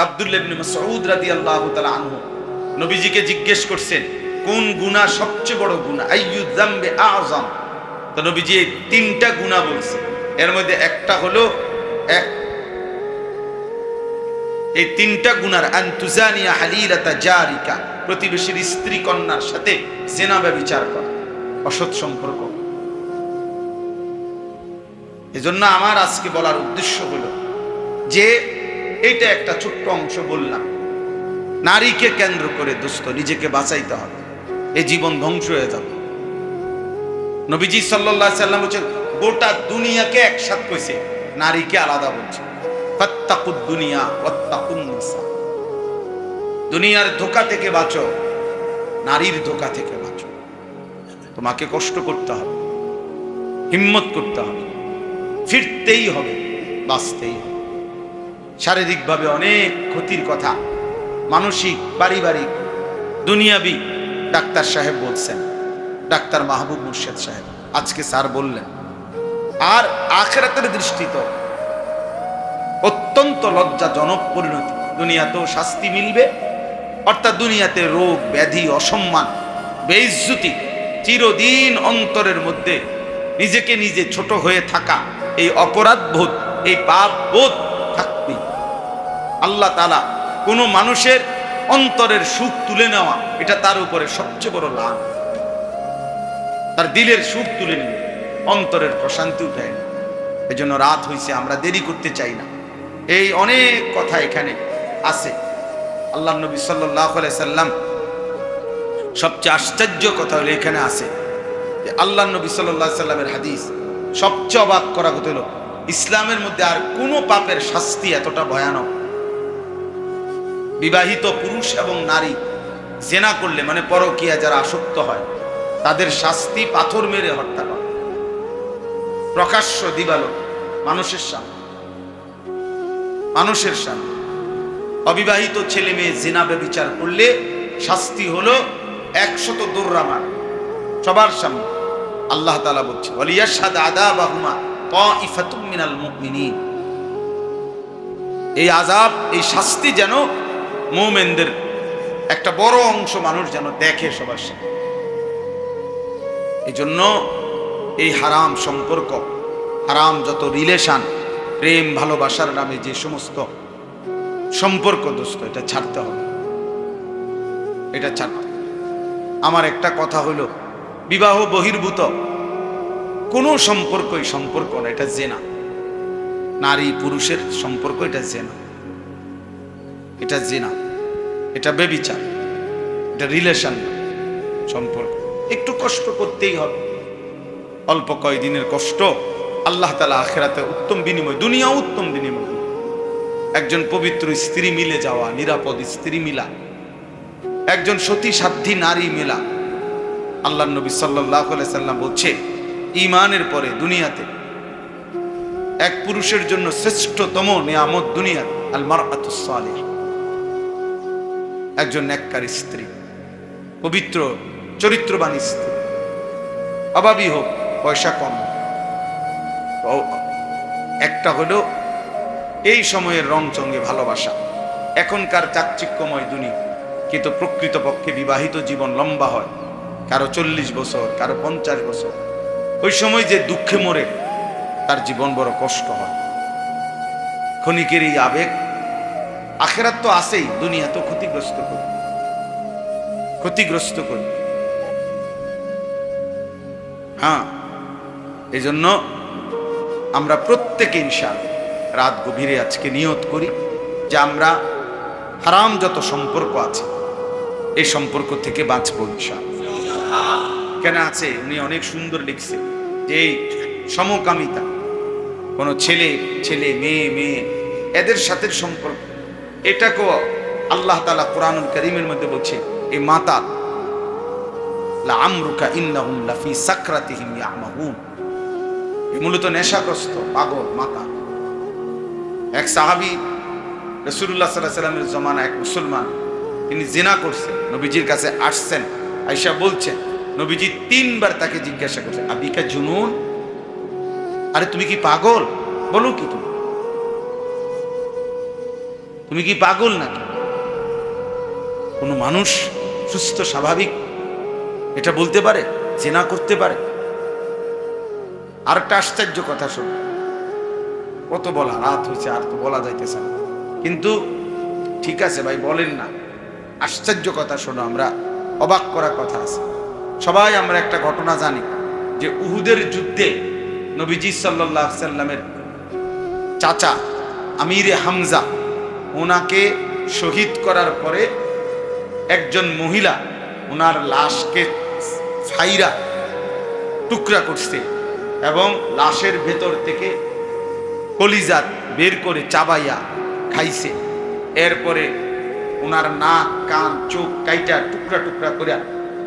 আব্দুল্লাহ ইবনে মাসউদ রাদিয়াল্লাহু তাআলা আনহু নবীজিকে জিজ্ঞেস করছেন কোন গুনাহ সবচেয়ে বড় গুনাহ, আইয়ু যামবি আযম। তো নবীজি তিনটা গুনাহ বলছে, এর মধ্যে একটা হলো এই তিনটা গুনার আনতুজানিয়া হালিলাতা জারিকা, প্রতিবেশীর স্ত্রী কন্যার সাথে জিনা ব্যভিচার করা, অসৎ সম্পর্ক। এজন্য আমার আজকে বলার উদ্দেশ্য হলো যে এইটা একটা ছোট্ট অংশ বললাম, নারীকে কেন্দ্র করে দোস্ত নিজেকে বাঁচাইতে হবে, এই জীবন ধ্বংস হয়ে যাবে। নবীজি সাল্লাল্লাহু আলাইহি সাল্লাম বলেছেন গোটা দুনিয়াকে একসাথে কইছে, নারীকে আলাদা বলছে। ফাত্তাকুদ দুনিয়া ওয়াত্তাকুন নিসা, দুনিয়ার ধোঁকা থেকে বাঁচো, নারীর ধোঁকা থেকে বাঁচো। তোমাকে কষ্ট করতে হবে, হিম্মত করতে হবে, ফিরতেই হবে, বাঁচতেই হবে। শারীরিকভাবে অনেক ক্ষতির কথা, মানসিক, পারিবারিক, দুনিয়াবি ডাক্তার সাহেব বলছেন, ডাক্তার মাহবুব মুর্শেদ সাহেব আজকে স্যার বললেন। আর আখিরাতের দৃষ্টিতে অত্যন্ত লজ্জাজনক পরিণতি, দুনিয়াতেও শাস্তি মিলবে, অর্থাৎ দুনিয়াতে রোগ ব্যাধি, অসম্মান, বেইজ্জতি, চিরদিন অন্তরের মধ্যে নিজেকে নিজে ছোট হয়ে থাকা, এই অপরাধ বোধ, এই পাপ বোধ থাকবেই। আল্লাহ তাআলা কোনো মানুষের অন্তরের সুখ তুলে নেওয়া, এটা তার উপরে সবচেয়ে বড় লাভ। তার দিলের সুখ তুলে নিবে, অন্তরের প্রশান্তি উঠায় না। এই জন্য রাত হইছে, আমরা দেরি করতে চাই না। এই অনেক কথা এখানে আছে। আল্লাহ নবী সাল্লাল্লাহু আলাইহি সাল্লাম, সবচেয়ে আশ্চর্য কথা হলো এখানে আছে যে আল্লাহ নবী সাল্লাল্লাহু আলাইহি সাল্লামের হাদিস, সবচেয়ে অবাক করা কথা হলো ইসলামের মধ্যে আর কোনো পাপের শাস্তি এতটা ভয়ানক। বিবাহিত পুরুষ এবং নারী জেনা করলে, মানে পরকীয়া যারা আসক্ত হয়, তাদের শাস্তি পাথর মেরে হত্যা করা, প্রকাশ্য দিবালোক, মানুষের সামনে, মানুষের সামনে। অবিবাহিত ছেলে মেয়ে জিনা ব্যভিচার করলে শাস্তি হলো 100 দৌড়ামান, সবার সামনে। আল্লাহ তাআলা বলছে ওয়ালিয়াশহাদ আযাবাহুমা তাইফাতুম মিনাল মুমিনিন, এই আযাব, এই শাস্তি যেন মুমিনদের একটা বড় অংশ মানুষ যেন দেখে সবার সামনে। এই জন্য এই হারাম সম্পর্ক, হারাম যত রিলেশন, প্রেম ভালোবাসার নামে যে সমস্ত সম্পর্ক দোস্ত, এটা ছাড়তে হবে, এটা ছাড়তে। আমার একটা কথা হলো, বিবাহ বহির্ভূত কোনো সম্পর্কই সম্পর্ক না, এটা জেনা। নারী পুরুষের সম্পর্ক, এটা জেনা, এটা জেনা, এটা ব্যভিচার, এটা রিলেশন সম্পর্ক। একটু কষ্ট করতেই হবে, অল্প কয়দিনের কষ্ট আল্লাহ তাআলা আখিরাতে উত্তম বিনিময়, দুনিয়া উত্তম বিনিময়। একজন পবিত্র স্ত্রী মিলে যাওয়া, নিরাপদ স্ত্রী মিলা, একজন সতী সাধ্বী নারী মিলা। আল্লাহ নবী সাল্লাল্লাহু আলাইহি সাল্লাম বলছে ঈমানের পরে দুনিয়াতে এক পুরুষের জন্য শ্রেষ্ঠতম নিয়ামত দুনিয়ার আল মারআতুস সালিহা, একজন নেককার স্ত্রী, পবিত্র চরিত্রবান স্ত্রী, অভাবী হোক, পয়সা কম। একটা হলো এই সময়ের রংচঙ্গে ভালোবাসা। এখনকার চাকচিক্যময় দুনিয়া, কিন্তু প্রকৃতপক্ষে বিবাহিত জীবন লম্বা হয়, কারো 40 বছর, কারো 50 বছর। ওই সময় যে দুঃখে মরে, তার জীবন বড় কষ্ট হয়। ক্ষণিকের এই আবেগ, আখিরাত তো আছেই, দুনিয়া তো ক্ষতিগ্রস্ত করি, ক্ষতিগ্রস্ত করি। হ্যাঁ, এই জন্য আমরা প্রত্যেকে ইনশাআল্লাহ রাত গভীরে আজকে নিয়ত করি যে আমরা হারাম যত সম্পর্ক আছে, এই সম্পর্ক থেকে বাঁচবো ইনশাআল্লাহ। কেন আছে, উনি অনেক সুন্দর লিখছে যে এই সমকামিতা, কোনো ছেলে ছেলে, মেয়ে মেয়ে, এদের সাথে সম্পর্ক, এটাকেও আল্লাহ তাআলা কোরআনুল কারীমের মধ্যে বলছে এই মাতা লাআমরুকা ইন্নাহুম লাফি সাকরাতিহিম ইয়ামাহুন, এই মূলত নেশাগ্রস্ত পাগল মাতা। এক সাহাবী রাসূলুল্লাহ সাল্লাল্লাহু আলাইহি ওয়াসাল্লামের জমানা, এক মুসলমান, তিনি জিনা করছেন, নবীজির কাছে আসছেন। আয়েশা বলছেন নবীজি 3 বার তাকে জিজ্ঞাসা করছেন আবিকা জুনুন, আরে তুমি কি পাগল, বলো কি তুমি? তুমি কি পাগল নাকি? কোনো মানুষ সুস্থ স্বাভাবিক এটা বলতে পারে, জেনা করতে পারে? আর একটা আশ্চর্য কথা শোনো, কত বলা, রাত হয়েছে আর তো বলা যাইতেছে না, কিন্তু ঠিক আছে ভাই বলেন না। আশ্চর্য কথা শোনো, আমরা অবাক করা কথা আছে। সবাই আমরা একটা ঘটনা জানি যে উহুদের যুদ্ধে নবীজি সাল্লাল্লাহু আলাইহি সাল্লামের চাচা আমিরে হামজা, ওনাকে শহীদ করার পরে একজন মহিলা ওনার লাশকে ফাইরা টুকরা করছে এবং লাশের ভেতর থেকে কলিজা বের করে চাবাইয়া খাইছে। এরপরে ওনার নাক কান চোখ কাইটা টুকরা টুকরা করে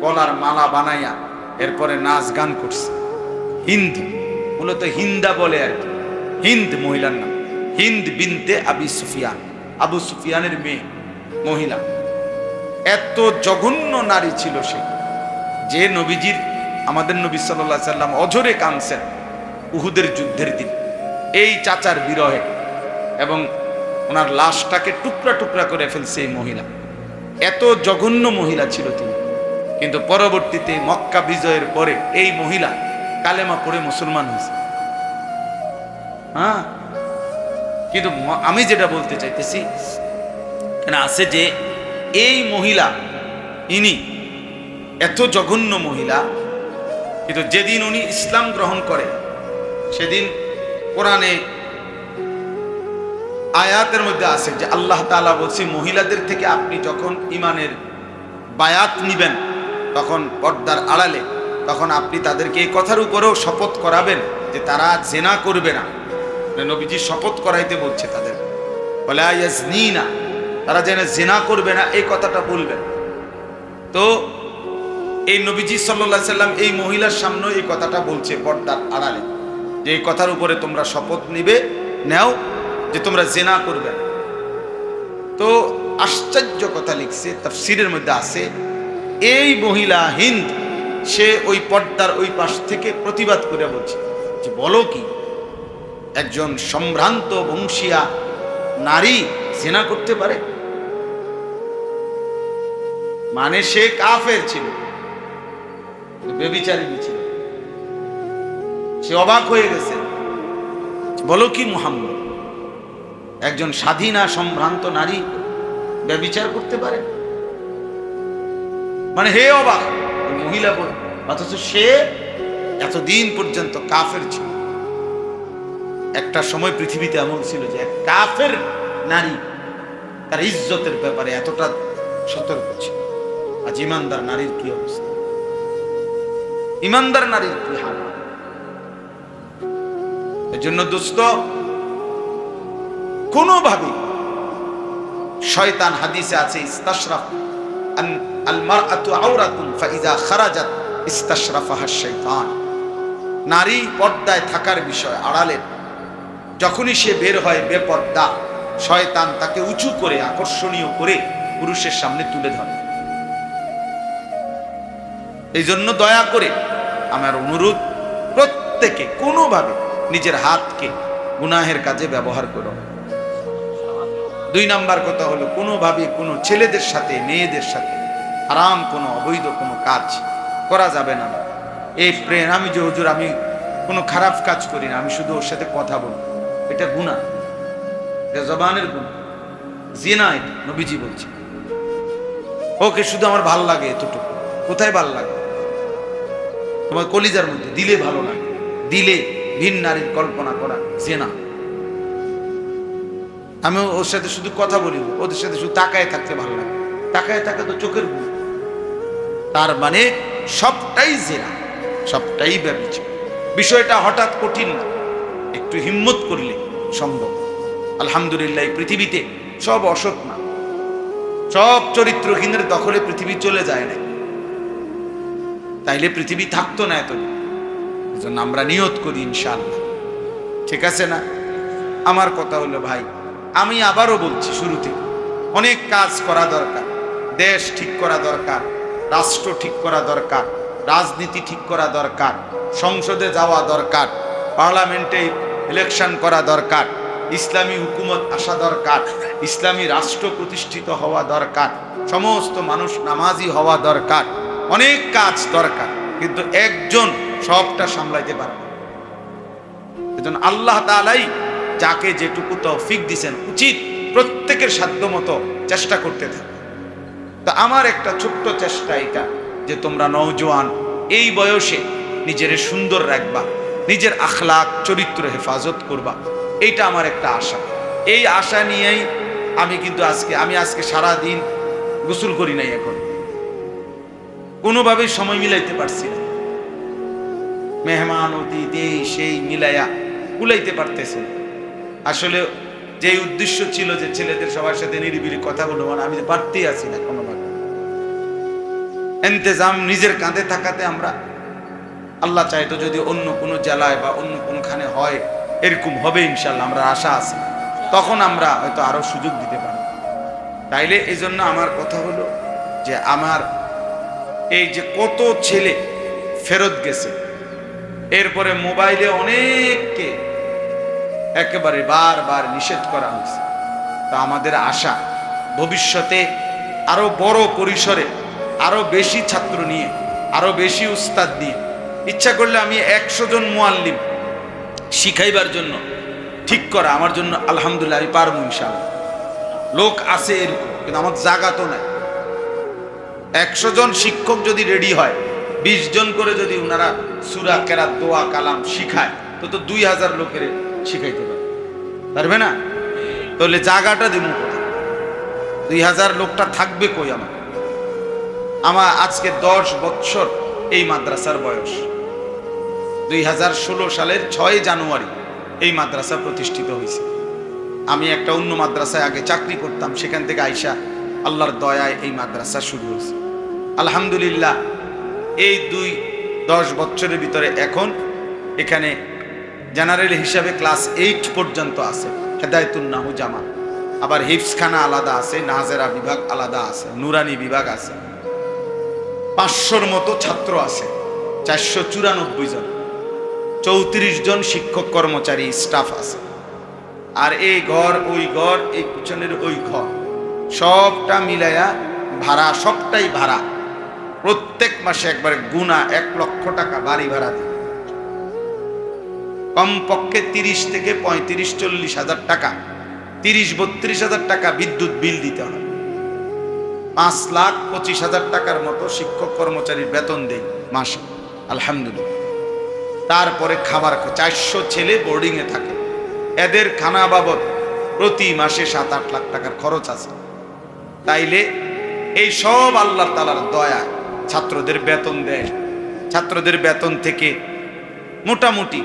গলার মালা বানাইয়া এরপরে নাচ গান করছে। হিন্দ, মূলত হিন্দা বলে আর কি, হিন্দ মহিলার নাম, হিন্দ বিনতে আবি সুফিয়ান, আবু সুফিয়ানের মেয়ে মহিলা। এত জঘন্য নারী ছিল সে, যে নবীজির, আমাদের নবী সাল্লাল্লাহু আলাইহি সাল্লাম অঝরে কাঁদছেন উহুদের যুদ্ধের দিন এই চাচার বিরহে, এবং ওনার লাশটাকে টুকরা টুকরা করে ফেলছে এই মহিলা। এত জঘন্য মহিলা ছিল তিনি। কিন্তু পরবর্তীতে মক্কা বিজয়ের পরে এই মহিলা কালেমা পড়ে মুসলমান হয়েছে। হ্যাঁ, কিন্তু আমি যেটা বলতে চাইতেছি কেন আছে যে এই মহিলা, ইনি এত জঘন্য মহিলা, কিন্তু যেদিন উনি ইসলাম গ্রহণ করে সেদিন কোরআনে আয়াতের মধ্যে আছে যে আল্লাহ তাআলা বলছে মহিলাদের থেকে আপনি যখন ঈমানের বায়াত নিবেন তখন পর্দার আড়ালে, তখন আপনি তাদেরকে এই কথার উপরেও শপথ করাবেন যে তারা জেনা করবে না। নবীজি শপথ করাইতে বলছে তাদের, ওয়ালা ইয়াজনিনা, তারা যেন জেনা করবে না এই কথাটা বলবেন। তো এই নবীজি সাল্লাল্লাহু আলাইহি সাল্লাম এই মহিলার সামনে এই কথাটা বলছে পর্দার আড়ালে, যে এই কথার উপরে তোমরা শপথ নিবে, নাও যে তোমরা জেনা করবে। তো আশ্চর্য কথা লিখছে তাফসীরের মধ্যে আছে, এই মহিলা হিন্দ সে ওই পর্দার ওই পাশ থেকে প্রতিবাদ করে বলছে যে বলো কি, একজন সম্ভ্রান্ত বংশীয়া নারী জেনা করতে পারে? মানে সে কাফের ছিল, ব্যভিচারিণী ছিল। সে অবাক হয়ে গেছে, বলো কি মুহাম্মদ, একজন স্বাধীনা সম্ভ্রান্ত নারী ব্যভিচার করতে পারে? মানে হে অবাক মহিলা বল, অথচ সে এতদিন পর্যন্ত কাফের ছিল। একটা সময় পৃথিবীতে এমন ছিল যে কাফের নারী তার ইজ্জতের ব্যাপারে এতটা সতর্ক ছিল। আজ ইমানদার নারীর কি অবস্থা, ইমানদার নারীর কি হাল। এর জন্য দোস্ত, কোনোভাবে শয়তান, হাদিসে আছে ইস্তাশরাফ আল মারআতু আওরাতুন ফাইজা খারাজাত ইস্তাশরাফাহা শাইতান, নারী পর্দায় থাকার বিষয় আড়ালে, যখনই সে বের হয় বেপর্দা, শয়তান তাকে উঁচু করে আকর্ষণীয় করে পুরুষের সামনে তুলে ধরে। এই জন্য দয়া করে আমার অনুরোধ, প্রত্যেকে কোনোভাবে নিজের হাতকে গুনাহের কাজে ব্যবহার করো। 2 নাম্বার কথা হলো, কোনোভাবে কোনো ছেলেদের সাথে মেয়েদের সাথে হারাম কোনো অবৈধ কোনো কাজ করা যাবে না। এই প্রেম, আমি যে হুজুর আমি কোনো খারাপ কাজ করি না, আমি শুধু ওর সাথে কথা বলি, এটা গুনাহ, এটা জবানের গুনাহ, জিনা। এটা নবীজি বলছে, ওকে শুধু আমার ভালো লাগে এতটুকু। কোথায় ভালো লাগে? তোমার কলিজার মধ্যে দিলে ভালো লাগে, দিলে ভিন নারীর কল্পনা করা জিনা। আমি ওর সাথে শুধু কথা বলি, ওদের সাথে শুধু তাকায় থাকতে ভালো লাগে, তাকায় থাকা তো চোখের গুণ। তার মানে সবটাই জিনা, সবটাই ব্যভিচার। বিষয়টা হঠাৎ কঠিন না, একটু হিম্মত করলে সম্ভব। আলহামদুলিল্লাহ, পৃথিবীতে সব অসৎ না, সব চরিত্রহীনের দখলে পৃথিবী চলে যায় না, তাইলে পৃথিবী থাকতো না এত। এজন্য আমরা নিয়ত করি ইনশাআল্লাহ, ঠিক আছে না? আমার কথা হলো ভাই, আমি আবারও বলছি শুরুতে, অনেক কাজ করা দরকার। দেশ ঠিক করা দরকার, রাষ্ট্র ঠিক করা দরকার, রাজনীতি ঠিক করা দরকার, সংসদে যাওয়া দরকার, পার্লামেন্টে ইলেকশন করা দরকার, ইসলামী হুকুমত আসা দরকার, ইসলামী রাষ্ট্র প্রতিষ্ঠিত হওয়া দরকার, সমস্ত মানুষ নামাজি হওয়া দরকার, অনেক কাজ দরকার, কিন্তু একজন সবটা সামলাইতে পারবে। এজন্য আল্লাহ তাআলাই যাকে যেটুকু তৌফিক দিয়েছেন উচিত প্রত্যেকের সাধ্যমতো চেষ্টা করতে থাকে। তা আমার একটা ছোট্ট চেষ্টা এটা যে তোমরা নওজোয়ান এই বয়সে নিজের সুন্দর রাখবা, নিজের আখলাক চরিত্র হেফাজত করবা, এইটা আমার একটা আশা। এই আশা নিয়েই আমি আজকে সারা দিন গোসল করি নাই, এখন কোনোভাবেই সময় মিলাইতে পারছি না, মেহমান অতিথি সেই মিলাইয়া কুলাইতে পারতেছে না। আসলে যে উদ্দেশ্য ছিল যে ছেলেদের সবার সাথে নিরিবিলি কথা বলবো, মানে আমি পারতেই আছি না কোনোভাবে। ইন্তেজাম নিজের কাঁধে থাকাতে আমরা, আল্লাহ চাইতো যদি অন্য কোনো জেলায় বা অন্য কোনোখানে হয়, এরকম হবে ইনশাল্লাহ, আমরা আশা আছে, তখন আমরা হয়তো আরো সুযোগ দিতে পারি। তাইলে এই জন্য আমার কথা হলো যে আমার এই যে কত ছেলে ফেরত গেছে, এরপরে মোবাইলে অনেককে একেবারে বারবার নিষেধ করা হয়েছে। তা আমাদের আশা ভবিষ্যতে আরো বড় পরিসরে, আরো বেশি ছাত্র নিয়ে, আরো বেশি উস্তাদ নিয়ে, ইচ্ছা করলে আমি 100 জন মুআল্লিম শিখাইবার জন্য ঠিক করা আমার জন্য আলহামদুলিল্লাহ আমি পারবো ইনশাআল্লাহ। লোক আছে এরকম, কিন্তু আমার জায়গা তো নাই। 100 জন শিক্ষক যদি রেডি হয়, 20 জন করে যদি ওনারা সূরা কেরাত দোয়া কালাম শিখায়, তো 2000 লোকের শিখাইতে পারবে না? তাহলে জায়গাটা দিব কোথায়? 2000 লোকটা থাকবে কই? আমার আজকে 10 বছর এই মাদ্রাসার বয়স। 2016 সালের 6 জানুয়ারি এই মাদ্রাসা প্রতিষ্ঠিত হয়েছে। আমি একটা অন্য মাদ্রাসায় আগে চাকরি করতাম, সেখান থেকে আইসা আল্লাহর দয়ায় এই মাদ্রাসা শুরু হয়েছে। আলহামদুলিল্লাহ এই 10 বছরের ভিতরে এখন এখানে জেনারেল হিসাবে ক্লাস 8 পর্যন্ত আছে, হেদায়েতুন নাহু জামা, আবার হিফজখানা আলাদা আছে, নাজেরা বিভাগ আলাদা আছে, নুরানি বিভাগ আছে, 500-র মতো ছাত্র আছে, 494 জন, 34 জন শিক্ষক কর্মচারী স্টাফ আছে। আর এই ঘর ওই ঘর, এই পিছনের ওই ঘর, সবটা মিলাইয়া ভাড়া, সবটাই ভাড়া। প্রত্যেক মাসে একবারে গুনা 1 লক্ষ টাকা বাড়ি ভাড়া দিই। কমপক্ষে 30 থেকে 35-40 হাজার টাকা, 30-32 হাজার টাকা বিদ্যুৎ বিল দিতে হয়। 5,25,000 টাকার মতো শিক্ষক কর্মচারীর বেতন দেই মাসে, আলহামদুলিল্লাহ। তারপরে খাবার, 400 ছেলে বোর্ডিং এ থাকে, এদের খানা বাবদ প্রতি মাসে 7-8 লাখ টাকার খরচ আছে। তাইলে এই সব আল্লাহ তাআলার দয়া, ছাত্রদের বেতন দেয়। ছাত্রদের বেতন থেকে মোটামুটি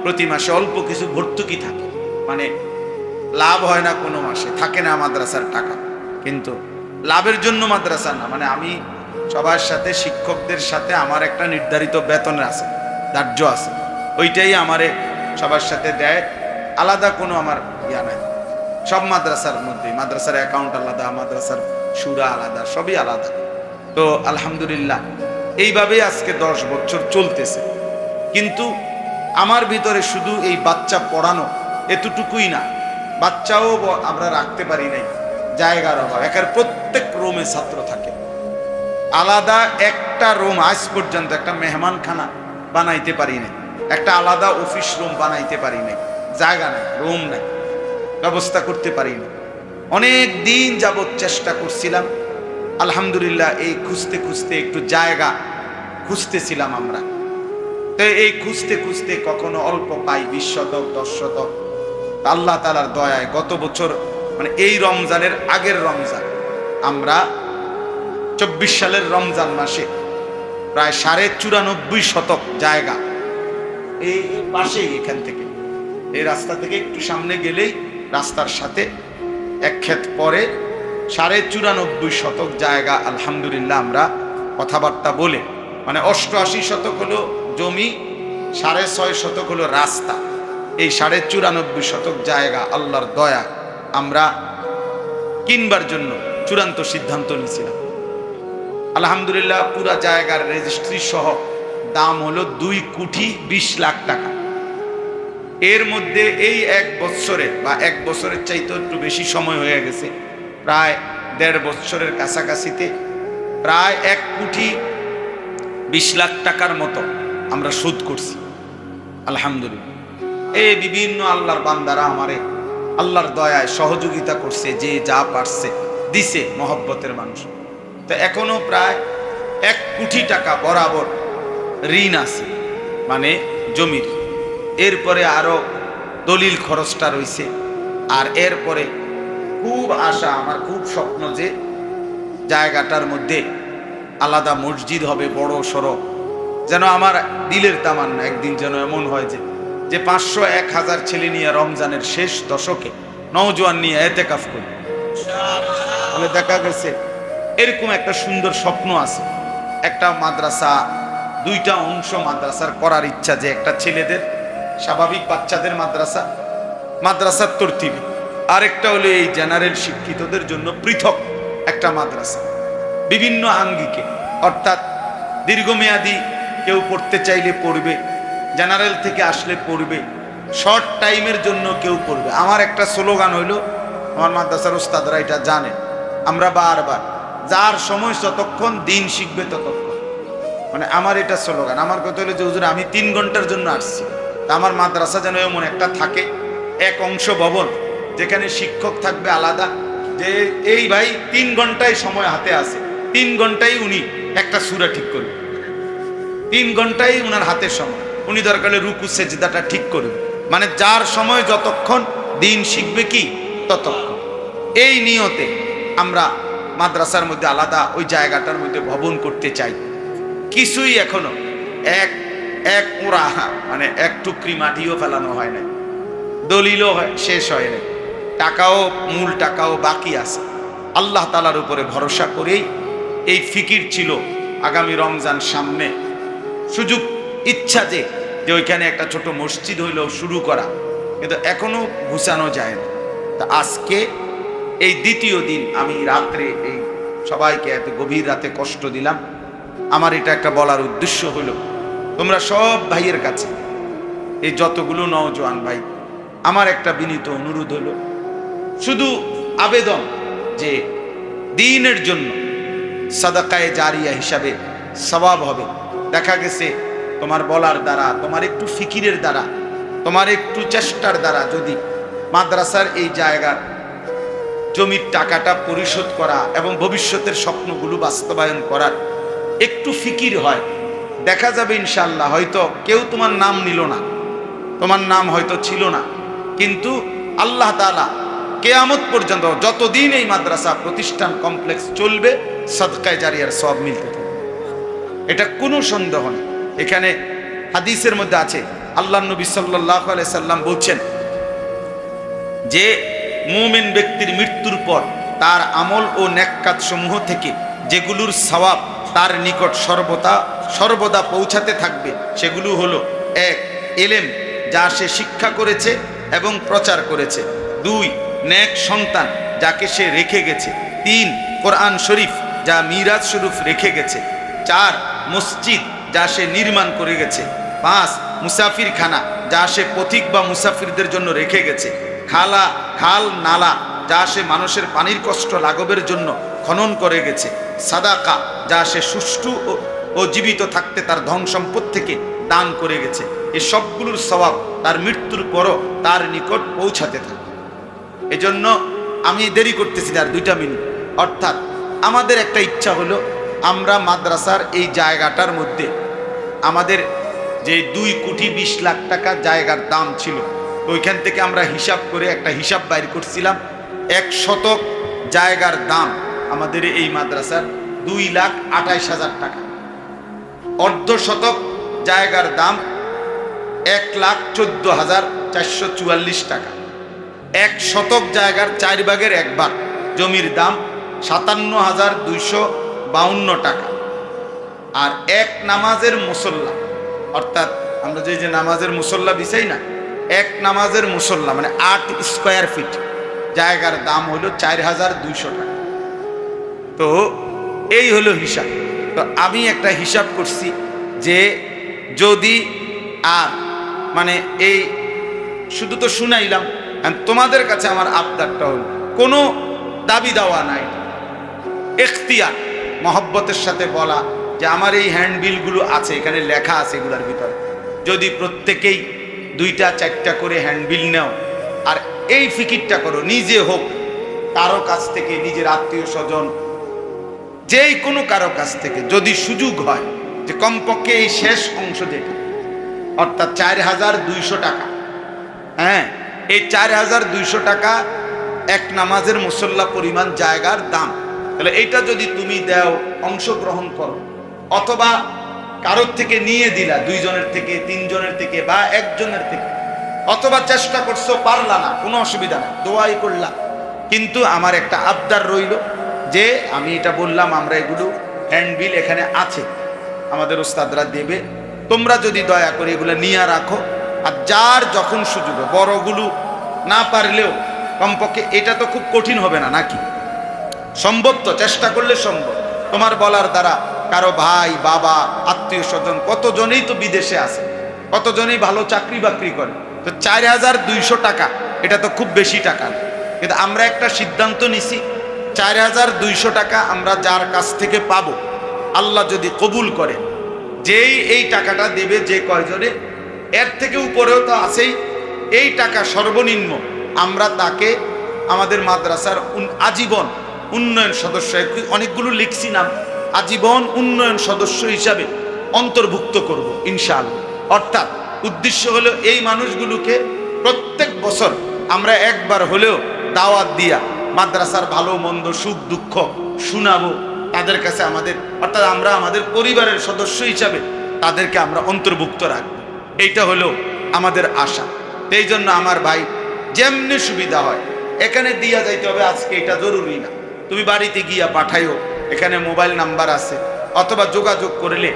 প্রতি মাসে অল্প কিছু ভর্তুকি থাকে, মানে লাভ হয় না কোনো মাসে, থাকে না মাদ্রাসার টাকা। কিন্তু লাভের জন্য মাদ্রাসা না, মানে আমি সবার সাথে, শিক্ষকদের সাথে আমার একটা নির্ধারিত বেতন আছে, ধার্য আছে, ওইটাই আমারে সবার সাথে দেয়, আলাদা কোনো আমার ইয়া নাই। সব মাদ্রাসার মধ্যে, মাদ্রাসার অ্যাকাউন্ট আলাদা, মাদ্রাসার সুরা আলাদা, সবই আলাদা। তো আলহামদুলিল্লাহ এইভাবেই আজকে 10 বছর চলতেছে। কিন্তু আমার ভিতরে শুধু এই বাচ্চা পড়ানো এতটুকুই না, বাচ্চাও আমরা রাখতে পারি নাই, জায়গার অভাব। এখানে প্রত্যেক রুমে ছাত্র থাকে, আলাদা একটা রুম আজ পর্যন্ত একটা মেহমানখানা বানাইতে পারি নাই, একটা আলাদা অফিস রুম বানাইতে পারি নাই, জায়গা নাই, রুম নাই, ব্যবস্থা করতে পারি না। অনেক দিন যাবৎ চেষ্টা করছিলাম, আলহামদুলিল্লাহ এই খুঁজতে খুঁজতে একটু জায়গা খুঁজতেছিলাম আমরা। তো এই খুঁজতে খুঁজতে কখনো অল্প পাই 20 শতক 10 শতক, আল্লাহ তাআলার দয়ায় গত বছর, মানে এই রমজানের আগের রমজান, আমরা 24 সালের রমজান মাসে প্রায় 94.5 শতক জায়গা এই পাশেই, এখান থেকে এই রাস্তা থেকে একটু সামনে গেলেই রাস্তার সাথে এক ক্ষেত পরে 94.5 শতক জায়গা আলহামদুলিল্লাহ আমরা কথাবার্তা বলে, মানে 88 শতক হলো জমি, 6.5 শতক হলো রাস্তা, এই 94.5 শতক জায়গা আল্লাহর দয়া আমরা কিনবার জন্য চূড়ান্ত সিদ্ধান্ত নিয়েছিলাম। আলহামদুলিল্লাহ পুরা জায়গার রেজিস্ট্রি সহ দাম হলো 2 কোটি 20 লাখ টাকা। এর মধ্যে এই 1 বছরে বা 1 বছরের চাইতে একটু বেশি সময় হয়ে গেছে, প্রায় 1.5 বছরের কাছাকাছিতে প্রায় 1,20,00,000 টাকার মতো আমরা শোধ করছি আলহামদুলিল্লাহ। এই বিভিন্ন আল্লাহর বান্দারা আমারে আল্লাহর দয়ায় সহযোগিতা করছে, যে যা পারছে দিছে মহব্বতের মানুষ। তো এখনো প্রায় 1 কোটি টাকা বরাবর ঋণ আছে, মানে জমির। এরপরে আরো দলিল খরচটা রয়েছে। আর এরপরে খুব আশা, আমার খুব স্বপ্ন যে জায়গাটার মধ্যে আলাদা মসজিদ হবে বড় সড়ো। যেন আমার দিলের তামান্না একদিন যেন এমন হয় যে 500-1000 ছেলে নিয়ে রমজানের শেষ দশকে নওজোয়ান নিয়ে এতেকাফ করি। তাহলে দেখা গেছে এরকম একটা সুন্দর স্বপ্ন আছে। একটা মাদ্রাসা, 2টা অংশ মাদ্রাসার করার ইচ্ছা, যে একটা ছেলেদের স্বাভাবিক বাচ্চাদের মাদ্রাসার তরতিবে, আরেকটা হলো এই জেনারেল শিক্ষিতদের জন্য পৃথক একটা মাদ্রাসা বিভিন্ন আঙ্গিকে, অর্থাৎ দীর্ঘমেয়াদী কেউ পড়তে চাইলে পড়বে, জেনারেল থেকে আসলে পড়বে, শর্ট টাইমের জন্য কেউ পড়বে। আমার একটা স্লোগান হইলো, আমার মাদ্রাসার ওস্তাদরা এটা জানে, আমরা বারবার যার সময় যতক্ষণ দিন শিখবে ততক্ষণ, মানে আমার এটা স্লোগান। আমার কথা হলো যে হুজুর আমি 3 ঘন্টার জন্য আসছি, তা আমার মাদ্রাসা যেন এমন একটা থাকে, এক অংশ ভবন যেখানে শিক্ষক থাকবে আলাদা, যে এই ভাই 3 ঘন্টায় সময় হাতে আছে, 3 ঘন্টায় উনি একটা সূরা ঠিক করবে, 3 ঘন্টায় উনার হাতের সময়, উনি দরকারে রুকু সেজদাটা ঠিক করবে, মানে যার সময় যতক্ষণ দিন শিখবে কি ততক্ষণ। এই নিয়তে আমরা মাদ্রাসার মধ্যে আলাদা ওই জায়গাটার মধ্যে ভবন করতে চাই। কিছুই এখনো এক ওরা, মানে 1 টুকরি মাটিও ফেলানো হয় না, দলিলও শেষ হয় না, টাকাও মূল টাকাও বাকি আছে। আল্লাহ তাআলার উপরে ভরসা করেই এই ফিকির ছিল আগামী রমজান সামনে, সুযোগ ইচ্ছা যে ওইখানে একটা ছোট মসজিদ হইলেও শুরু করা, কিন্তু এখনো গুছানো যায় না। তা আজকে এই 2য় দিন আমি রাত্রে এই সবাইকে এত গভীর রাতে কষ্ট দিলাম। আমার এটা একটা বলার উদ্দেশ্য হলো, তোমরা সব ভাইয়ের কাছে, এই যতগুলো নওজোয়ান ভাই, আমার একটা বিনীত অনুরোধ হলো, শুধু আবেদন যে দ্বীনের জন্য সাদাকায়ে জারিয়া হিসাবে সওয়াব হবে। দেখা গেছে তোমার বলার দ্বারা, তোমার একটু ফিকিরের দ্বারা, তোমার একটু চেষ্টার দ্বারা যদি মাদ্রাসার এই জায়গার জমির টাকাটা পরিশোধ করা এবং ভবিষ্যতের স্বপ্নগুলো বাস্তবায়ন করার একটু ফিকির হয়, দেখা যাবে ইনশাআল্লাহ হয়তো কেউ তোমার নাম নিল না, তোমার নাম হয়তো ছিল না, কিন্তু আল্লাহ তাআলা কিয়ামত পর্যন্ত যতদিন এই মাদ্রাসা প্রতিষ্ঠান কমপ্লেক্স চলবে সাদকায়ে জারিয়ার সওয়াব মিলতে থাকবে, এটা কোনো সন্দেহ নেই। এখানে হাদিসের মধ্যে আছে, আল্লাহর নবী সাল্লাল্লাহু আলাইহি সাল্লাম বলছেন যে মুমিন ব্যক্তির মৃত্যুর পর তার আমল ও নেক কাজ সমূহ থেকে যেগুলোর সওয়াব তার নিকট সর্বদা পৌঁছাতে থাকবে, সেগুলো হলো 1 ইলম যা সে শিক্ষা করেছে এবং প্রচার করেছে, 2 নেক সন্তান যাকে সে রেখে গেছে, 3 কোরআন শরীফ যা মিরাজ স্বরূপ রেখে গেছে, 4 মসজিদ যা সে নির্মাণ করে গেছে, 5 মুসাফিরখানা যা সে পথিক বা মুসাফিরদের জন্য রেখে গেছে, খাল নালা যা সে মানুষের পানির কষ্ট লাঘবের জন্য খনন করে গেছে, সাদাকা যা সে সুষ্ঠু ও জীবিত থাকতে তার ধন সম্পদ থেকে দান করে গেছে। এই সবগুলোর সওয়াব তার মৃত্যুর পরও তার নিকট পৌঁছাতে থাকে। এজন্য আমি দেরি করতেছি না, আর 2টা মিনিট। অর্থাৎ আমাদের একটা ইচ্ছা হলো, আমরা মাদ্রাসার এই জায়গাটার মধ্যে আমাদের যে 2,20,00,000 টাকা জায়গার দাম ছিল, ওইখান থেকে আমরা হিসাব করে একটা হিসাব বাইর করছিলাম, 1 শতক জায়গার দাম আমাদের এই মাদ্রাসার 2,28,000 টাকা, অর্ধ শতক জায়গার দাম 1,14,444 টাকা, 1 শতক জায়গার 4 ভাগের 1 ভাগ জমির দাম 57,252 টাকা। আর 1 নামাজের মুসল্লা, অর্থাৎ আমরা যে নামাজের মুসল্লা বিছাই না, 1 নামাজের মুসল্লা মানে 8 স্কয়ার ফিট জায়গার দাম হলো 4,200 টাকা। তো এই হলো হিসাব। তো আমি একটা হিসাব করছি যে যদি আর মানে এই শুধু তো শুনাইলাম। তোমাদের কাছে আমার আবদারটা হল, কোনো দাবি দেওয়া নাই, এখতিয়ার, মহব্বতের সাথে বলা যে আমার এই হ্যান্ডবিলগুলো আছে, এখানে লেখা আছে এগুলোর ভিতরে, যদি প্রত্যেকেই 2টা 4টা করে হ্যান্ডবিল নাও আর এই ফিকিরটা করো, নিজে হোক কারো কাছ থেকে, নিজের আত্মীয় স্বজন, যেই কোনো কারো কাছ থেকে যদি সুযোগ হয় যে কমপক্ষে এই শেষ অংশ যেটা অর্থাৎ 4200 টাকা, হ্যাঁ এই 4200 টাকা এক নামাজের মুসল্লা পরিমাণ জায়গার দাম, তাহলে এইটা যদি তুমি দাও, অংশগ্রহণ করো, অথবা কারোর থেকে নিয়ে দিলা, 2 জনের থেকে, 3 জনের থেকে বা 1 জনের থেকে, অথবা চেষ্টা করছো পারলা না, কোনো অসুবিধা না, দোয়াই করলা। কিন্তু আমার একটা আবদার রইল যে আমি এটা বললাম, আমরা এগুলো হ্যান্ডবিল এখানে আছে, আমাদের ওস্তাদরা দেবে, তোমরা যদি দয়া করে এগুলো নিয়ে রাখো, আর যার যখন সুযোগ, বড়গুলো না পারলেও কমপক্ষে, এটা তো খুব কঠিন হবে না নাকি, সম্ভব তো, চেষ্টা করলে সম্ভব। তোমার বলার দ্বারা কারো ভাই, বাবা, আত্মীয় স্বজন, কতজনেই তো বিদেশে আছে, কতজনেই ভালো চাকরি বাকরি করে, তো 4200 টাকা এটা তো খুব বেশি টাকা না। কিন্তু আমরা একটা সিদ্ধান্ত নিছি, 4200 টাকা আমরা যার কাছ থেকে পাবো, আল্লাহ যদি কবুল করে, যেই এই টাকাটা দেবে, যে কয়জনে, এর থেকে উপরেও তো আছেই, এই টাকা সর্বনিম্ন আমরা তাকে আমাদের মাদ্রাসার আজীবন উন্নয়ন সদস্য, অনেকগুলো লিখছি নাম, আজীবন উন্নয়ন সদস্য হিসাবে অন্তর্ভুক্ত করব ইনশাআল্লাহ। অর্থাৎ উদ্দেশ্য হলো এই মানুষগুলোকে প্রত্যেক বছর আমরা একবার হলেও দাওয়াত দিয়া মাদ্রাসার ভালো মন্দ, সুখ দুঃখ শোনাবো তাদের কাছে, আমাদের অর্থাৎ আমরা আমাদের পরিবারের সদস্য হিসাবে তাদেরকে আমরা অন্তর্ভুক্ত রাখবো, এইটা হলো আমাদের আশা। এই জন্য আমার ভাই, যেমনি সুবিধা হয় এখানে দিয়া যাইতে হবে, আজকে এটা জরুরি না, তুমি বাড়িতে গিয়া পাঠাইও, এখানে মোবাইল নাম্বার আছে, অথবা যোগাযোগ করলে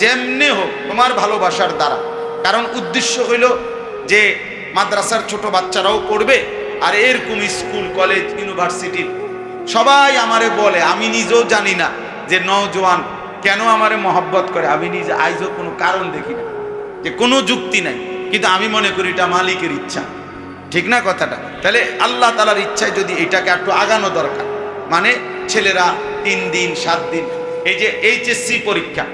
যেমনি হোক তোমার ভালোবাসার দ্বারা। কারণ উদ্দেশ্য হইল যে মাদ্রাসার ছোট বাচ্চারাও পড়বে, আর এরকম স্কুল, কলেজ, ইউনিভার্সিটির সবাই আমারে বলে, আমি নিজেও জানি না যে নওজোয়ান কেন আমারে মহব্বত করে, আমি নিজে আইজও কোনো কারণ দেখি না, যে কোনো যুক্তি নাই, কিন্তু আমি মনে করি এটা মালিকের ইচ্ছা, ঠিক না কথাটা? তাহলে আল্লাহ তাআলার ইচ্ছায় যদি এটাকে একটু আগানো দরকার, মানে ছেলেরা 3 দিন 7 দিন, এই যে HSC পরীক্ষা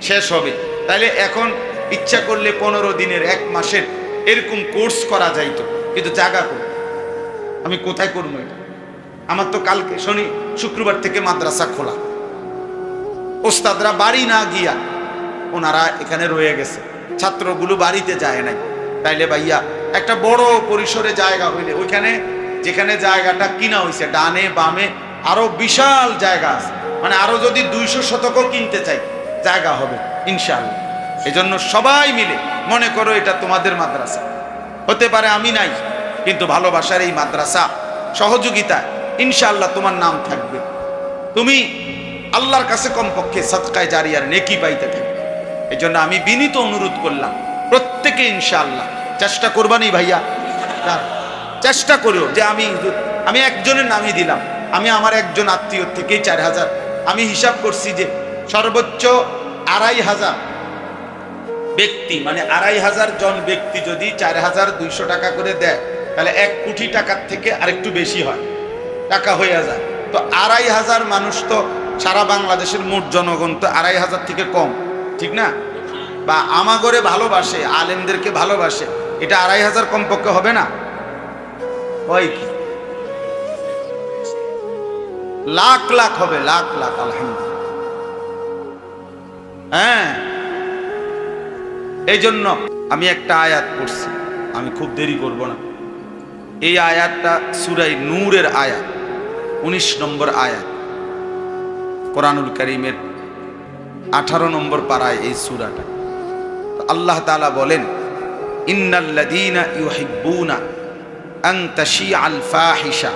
শেষ হবে, তাহলে এখন ইচ্ছা করলে 15 দিনের, 1 মাসের এরকম কোর্স করা যাইতো, কিন্তু জায়গা কই, আমি কোথায় করবো এটা? আমার তো কালকে শুক্রবার থেকে মাদ্রাসা খোলা, ওস্তাদরা বাড়ি না গিয়া ওনারা এখানে রয়ে গেছে, ছাত্রগুলো বাড়িতে যায় নাই। তাইলে ভাইয়া একটা বড় পরিসরে জায়গা হইলে, ওইখানে যেখানে জায়গাটা কিনা হয়েছে ডানে বামে আরো বিশাল জায়গা আছে, মানে আরো যদি 200 শতকও কিনতে চাই জায়গা হবে ইনশাআল্লাহ। এই জন্য সবাই মিলে মনে করো এটা তোমাদের মাদ্রাসা, হতে পারে আমি নাই, কিন্তু ভালোবাসার এই মাদ্রাসা, সহযোগিতা ইনশাআল্লাহ তোমার নাম থাকবে, তুমি আল্লাহর কাছে কমপক্ষে সাদকায়ে জারিয়ার নেকি পাইতে থাকবে। এই জন্য আমি বিনীত অনুরোধ করলাম প্রত্যেকে ইনশাআল্লাহ চেষ্টা করবানি ভাইয়া, চেষ্টা করিও যে আমি একজনের নামই দিলাম, আমি আমার একজন আত্মীয় থেকেই 4000, আমি হিসাব করছি যে সর্বোচ্চ 2500 ব্যক্তি, মানে 2500 জন ব্যক্তি যদি 4200 টাকা করে দেয়, তাহলে 1 কোটি টাকার থেকে আরেকটু বেশি হয় টাকা হয়ে যায়। তো 2500 মানুষ, তো সারা বাংলাদেশের মোট জনগণ তো 2500 থেকে কম, ঠিক না? বা আমাগরে ভালোবাসে, আলেমদেরকে ভালোবাসে, এটা 2500 কমপক্ষে হবে না? হয় কি লাখ লাখ হবে, লাখ লাখ, আলহামদুলিল্লাহ। হ্যাঁ, এই জন্য আমি একটা আয়াত পড়ছি, আমি খুব দেরি করব না। এই আয়াতটা সূরা নূরের আয়াত, 19 নম্বর আয়াত, কোরআনুল কারীমের 18 নম্বর পারায় এই সূরাটা। আল্লাহ তাআলা বলেন, ইন্নাল্লাযীনা ইউহিব্বুনা আন তাশিআল ফাহিশা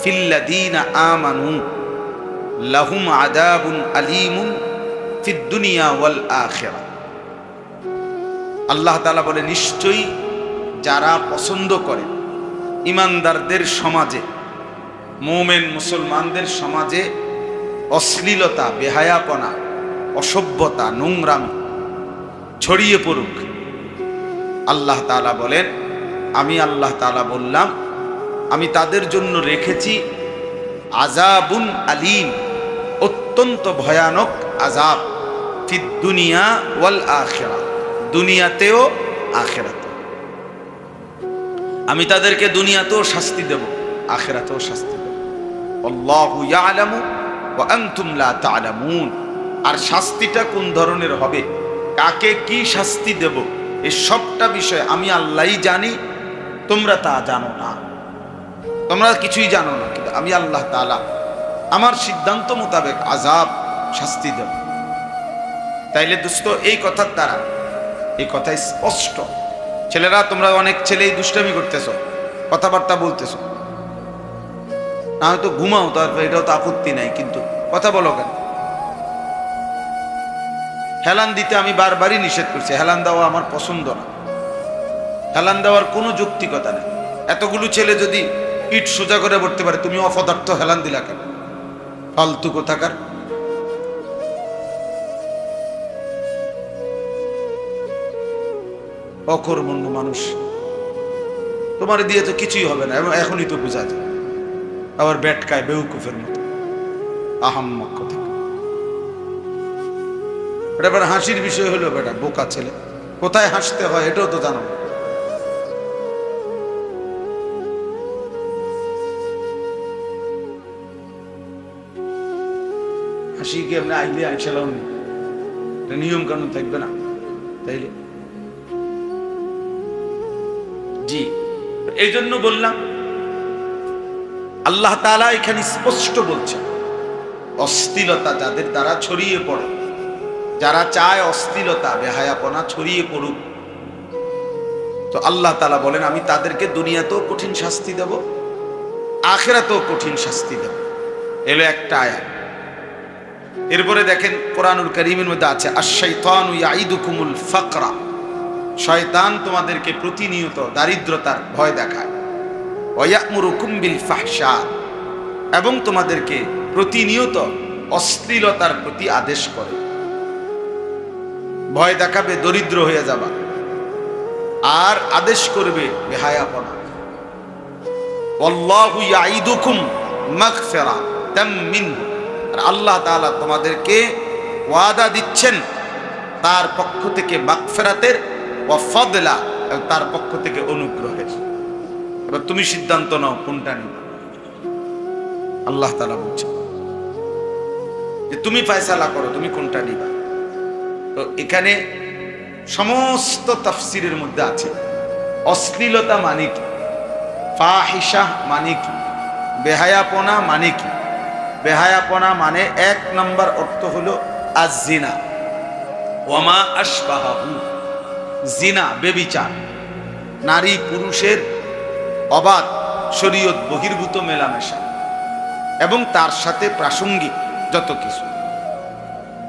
ফিল্লাযীনা আমানু লাহুম আযাবুন আলীমুন ফিদ দুনিয়া ওয়াল আখিরাহ। আল্লাহ তাআলা বলে, নিশ্চয়ই যারা পছন্দ করে ইমানদারদের সমাজে, মুমিন মুসলমানদের সমাজে অশ্লীলতা, বেহায়াপনা, অসভ্যতা, নোংরামি ছড়িয়ে পড়ুক, আল্লাহ তাআলা বলেন আমি আল্লাহ তাআলা বললাম আমি তাদের জন্য রেখেছি আযাবুন আলীম, অত্যন্ত ভয়ানক আযাব, ফিদ দুনিয়া ওয়াল আখিরাহ, দুনিয়াতেও আখিরাতেও। আমি তাদেরকে দুনিয়াতেও শাস্তি দেব, আখিরাতেও শাস্তি দেব। আল্লাহু ইয়ালামু ওয়া আনতুম লা তা'লামুন। আর শাস্তিটা কোন ধরনের হবে, কাকে কি শাস্তি দেব, এই সবটা বিষয় আমি আল্লাহই জানি, তোমরা তা জানো না, তোমরা কিছুই জানো না, কিন্তু আমি আল্লাহ তাআলা আমার সিদ্ধান্ত মোতাবেক আযাব শাস্তি দেব। তাইলে দোস্ত এই কথার দ্বারা এই কথা স্পষ্ট। ছেলেরা তোমরা অনেক ছেলেই দুষ্টামি করতেছো, কথাবার্তা বলতেছো, না হয়তো ঘুমাও, তারপর এটাও তো আপত্তি নাই, কিন্তু কথা বলো কেন? হেলান দিতে আমি বারবারই নিষেধ করছি, হেলান দেওয়া আমার পছন্দ না, হেলান দেওয়ার কোনো যৌক্তিকতা নেই। এতগুলো ছেলে যদি পিঠ সোজা করে পড়তে পারে, তুমি অপদার্থ হেলান দিলা কেন? ফালতু কোথাকার। অকর্মণ্য মানুষ, তোমার দিয়ে তো কিছুই হবে না, এবং এখনই তো বোঝা যায়। আবার বেটকায় বেউকুফের মতো আহাম্মক কথা। এটা এবার হাসির বিষয় হলো, বেটা বোকা ছেলে, কোথায় হাসতে হয় এটাও তো জানো না। হাসি কি আপনি আইলে আইসালাম, নিয়ম কানুন থাকবে না তাইলে? জি, এই জন্য বললাম আল্লাহ তাআলা এখানে স্পষ্ট বলছেন, অশ্লীলতা যাদের দ্বারা ছড়িয়ে পড়ে, যারা চায় অশ্লীলতা বেহায়াপনা ছড়িয়ে পড়ুক, তো আল্লাহ তাআলা বলেন আমি তাদেরকে দুনিয়াতেও কঠিন শাস্তি দেব, আখিরাতেও কঠিন শাস্তি দেব। এলো একটা আয়াত। এরপরে দেখেন কোরআনুল কারীমের মধ্যে আছে আশ-শাইতানু ইয়াইদুকুমুল ফাকরা, শয়তান তোমাদেরকে প্রতিনিয়ত দারিদ্রতার ভয় দেখায়, ওয়া ইয়া'মুরুকুম বিল ফাহশা, এবং তোমাদেরকে প্রতিনিয়ত অশ্লীলতার প্রতি আদেশ করে, ভয় দেখাবে দরিদ্র হয়ে যাবা, আর আদেশ করবে বেহায়াপনা। আল্লাহু ইয়াইদুকুম মাগফিরাতাম মিনহু, আর আল্লাহ তাআলা তোমাদেরকে ওয়াদা দিচ্ছেন তার পক্ষ থেকে মাগফিরাতের, ওয়া ফাদলা, তার পক্ষ থেকে অনুগ্রহের। এবার তুমি সিদ্ধান্ত নাও কোনটা নিবে। আল্লাহ তাআলা বলছেন যে তুমি ফয়সালা করো, তুমি কোনটা নিবা। তো এখানে সমস্ত তাফসীরের মধ্যে আছে অশ্লীলতা মানে কি, ফাহিশা মানে কি, বেহায়াপনা মানে কি। বেহায়াপনা মানে এক নম্বর অর্থ হলো আয-জিনা ওয়া মা আশবাহু, জিনা বেবিচার, নারী পুরুষের অবাধ শরীয়ত বহির্ভূত মেলামেশা, এবং তার সাথে প্রাসঙ্গিক যত কিছু,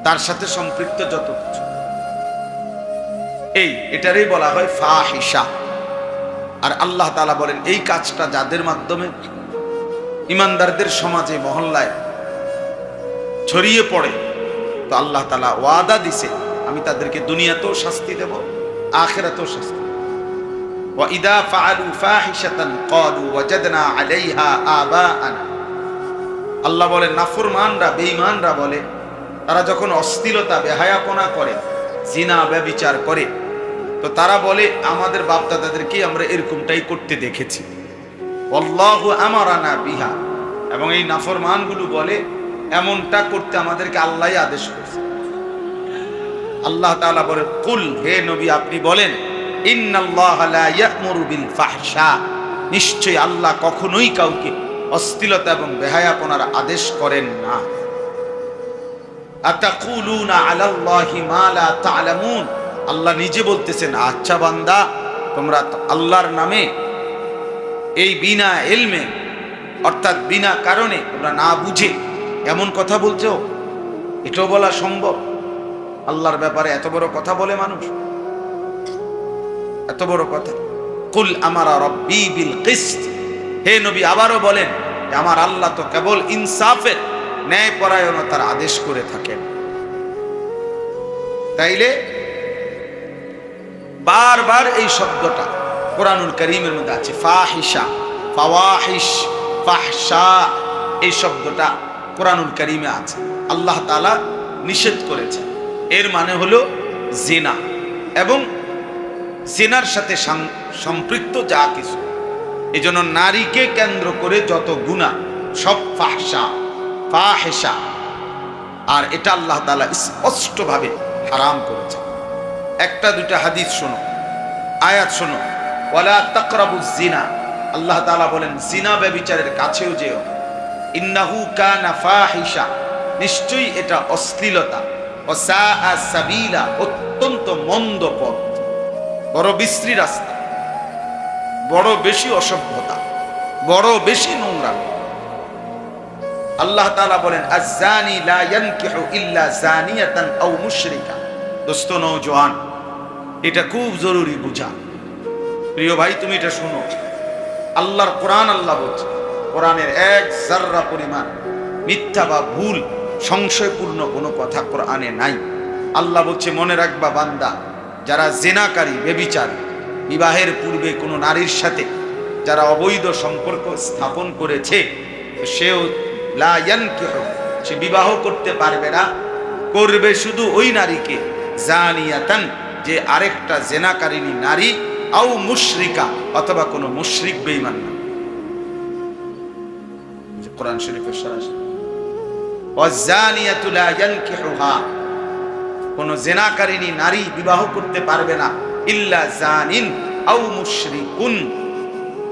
তার সাথে সম্পৃক্ত যত কিছু, এটারই বলা হয় ফাহিশা। আর আল্লাহ তাআলা বলেন এই কাজটা যাদের মাধ্যমে ইমানদারদের সমাজে মহল্লায় ছড়িয়ে পড়ে, তো আল্লাহ তাআলা ওয়াদা দিছে আমি তাদেরকে দুনিয়াতেও শাস্তি দেব, আখিরাতেও শাস্তি। ওয়া ইদা ফাআলু ফাহিশাতান ক্বালু ওয়াজাদনা আলাইহা আবাআনা, আল্লাহ বলেন নাফরমানরা, বেঈমানরা বলে, তারা যখন অশ্লীলতা বেহায়াপনা করে, জিনা ব্যভিচার করে, তো তারা বলে আমাদের বাপ দাদাদেরকে আমরা এরকমটাই করতে দেখেছি। আল্লাহু আমারানা বিহা, এবং এই নাফরমানগুলো বলে এমনটা করতে আমাদেরকে আল্লাহই আদেশ করেছে। আল্লাহ তাআলা বলে কুল, হে নবী আপনি বলেন, ইন্নাল্লাহা লা ইয়া'মুরু বিল ফাহশা, নিশ্চয়ই আল্লাহ কখনোই কাউকে অশ্লীলতা এবং বেহায়াপনার আদেশ করেন না। আতাকুলুনা আলাল্লাহি মা লা তা'লামুন, আল্লাহ নিজে বলতেছেন আচ্ছা বান্দা তোমরা আল্লাহর নামে এই বিনা ইলমে, অর্থাৎ বিনা কারণে, তোমরা না বুঝে এমন কথা বলছো, এটাও বলা সম্ভব? আল্লাহর ব্যাপারে এত বড় কথা বলে মানুষ, এত বড় কথা। কুল আমারা রব্বি বিল কিসত, হে নবী আবারও বলেন আমার আল্লাহ তো কেবল ইনসাফের, ন্যায়পরায়ণতার আদেশ করে থাকেন। তাইলে বারবার এই শব্দটা কোরআনুল কারীমের মধ্যে আছে ফাহিশা, ফাওয়াহিশ, ফাহশা, এই শব্দটা কোরআনুল কারীমে আছে। আল্লাহ তাআলা নিষেধ করেছেন। এর মানে হলো জিনা এবং জিনার সাথে সম্পৃক্ত যা কিছু। এই জন্য নারীকে কেন্দ্র করে যত গুনাহ সব ফাহশা, ফাহিশা। আর এটা আল্লাহ তাআলা স্পষ্টভাবে হারাম করেছে। একটা দুইটা হাদিস শোনো, আয়াত শোনো। ওয়ালা তাকরাবুজ জিনা, আল্লাহ তাআলা বলেন জিনা ব্যভিচারের কাছেও যেও। ইন্নাহু কানা ফাহিশা, নিশ্চয়ই এটা অশ্লীলতা। ওয়া সাআ সাবিলা, অত্যন্ত মন্দ পথ, বড় বিশ্রী রাস্তা, বড় বেশি অসভ্যতা, বড় বেশি নোংরা। আল্লাহ তাআলা বলেন আয-যানি লা ইয়ানকিহু ইল্লা যানিয়াতান আও মুশরিকা। দোস্ত নওজোয়ান, এটা খুব জরুরি বুঝা। প্রিয় ভাই, তুমি এটা শুনো। আল্লাহর কোরআন, আল্লাহ বলছে কোরআনের এক যাররা পরিমাণ মিথ্যা বা ভুল সংশয়পূর্ণ কোনো কথা কোরআনে নাই। আল্লাহ বলছে মনে রাখবা বান্দা, যারা জিনাকারী, ব্যভিচারী, বিবাহের পূর্বে কোনো নারীর সাথে যারা অবৈধ সম্পর্ক স্থাপন করেছে, সেও লা ইয়ানকিহু, সে বিবাহ করতে পারবে না। করবে শুধু ওই নারীকে জানিয়াতান, যে আরেকটা জিনাকারিনী নারী, আও মুশরিকা, অথবা কোনো মুশরিক বেঈমান না। কোরআন শরীফের সরাসরি ওয়াজানিয়াতু লা ইয়ানকিহুহা, কোন জিনাকারিনী নারী বিবাহ করতে পারবে না ইল্লা জানিন আও মুশরিকুন,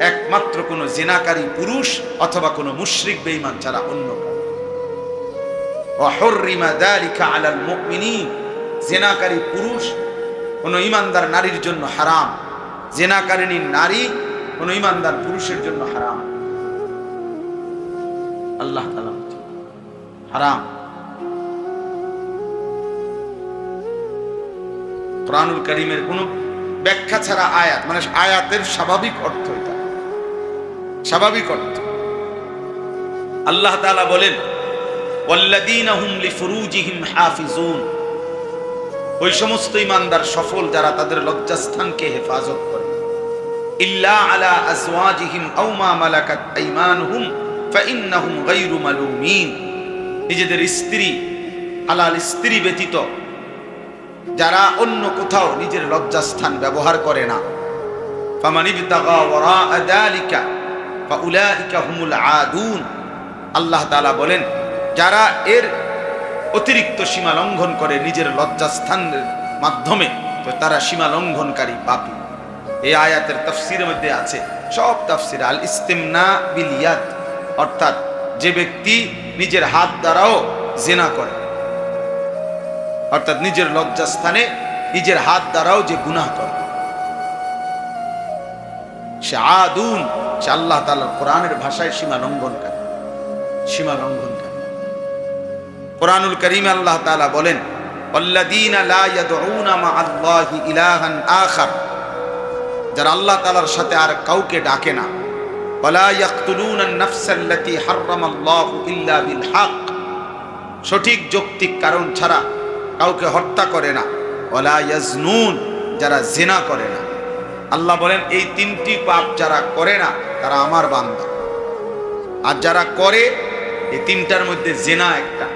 একমাত্র কোন জিনাকারী পুরুষ অথবা কোন মুশরিক বেঈমান ছাড়া অন্য কারো। ওয়া হুররিমা যালিকা আলাল মুমিনিন, জিনাকারী পুরুষ কোন ঈমানদার নারীর জন্য হারাম, জিনাকারিনী নারী কোন ঈমানদার পুরুষের জন্য হারাম। আল্লাহ তাআলা হারাম। কোরআনুল কারীমের কোন ব্যাখ্যা ছাড়া আয়াত, মানে আয়াতের স্বাভাবিক অর্থ, এটা স্বাভাবিক অর্থ। আল্লাহ তাআলা বলেন ওয়াল্লাযীনা হুম লিফুরুজিহিম হাফিজুন, ওই সমস্ত ঈমানদার সফল যারা তাদের লজ্জাস্থানকে হেফাজত করে। ইল্লা আলা আজওয়াজিহিম আও মা মালাকাত আইমানুহুম ফাইন্নাহুম গায়রু মালুমিন, নিজেদের স্ত্রী, হালাল স্ত্রী ব্যতীত যারা অন্য কোথাও নিজের লজ্জাস্থান ব্যবহার করে না। ফামান ইবতাগা ওয়ারাআ যালিকা ফাউলাইকা হুমুল আদুন, আল্লাহ তাআলা বলেন যারা এর অতিরিক্ত সীমা লঙ্ঘন করে নিজের লজ্জাস্থানের মাধ্যমে, তো তারা সীমা লঙ্ঘনকারী, পাপী। এই আয়াতের তাফসীরের মধ্যে আছে, সব তাফসীর, আল ইস্তিমনা বিল ইয়াদ, অর্থাৎ যে ব্যক্তি নিজের হাত দ্বারাও জিনা করে, অর্থাৎ নিজের লজ্জাস্থানে নিজের হাত দ্বারাও যে গুনাহ করে, সে আদুন, সে আল্লাহ তাআলার কোরআনের ভাষায় সীমা লঙ্ঘনকারী, সীমা লঙ্ঘনকারী। কোরআনুল কারীমে আল্লাহ তাআলা বলেন ওয়াল্লাযীনা লা ইয়াদউনা মা'আল্লাহি ইলাহান আখার, যারা আল্লাহ তাআলার সাথে আর কাউকে ডাকে না। ওয়ালা ইয়াকতুলুনান নাফসাল্লাতী হারামাল্লাহু ইল্লা বিল হক, সঠিক যৌক্তিক কারণ ছাড়া কাউকে হত্যা করে না। ওয়ালা ইয়াজনুন, যারা জিনা করে না। আল্লাহ বলেন এই তিনটি পাপ যারা করে না তারা আমার বান্দা, আর যারা করে এই তিনটার মধ্যে জিনা একটা।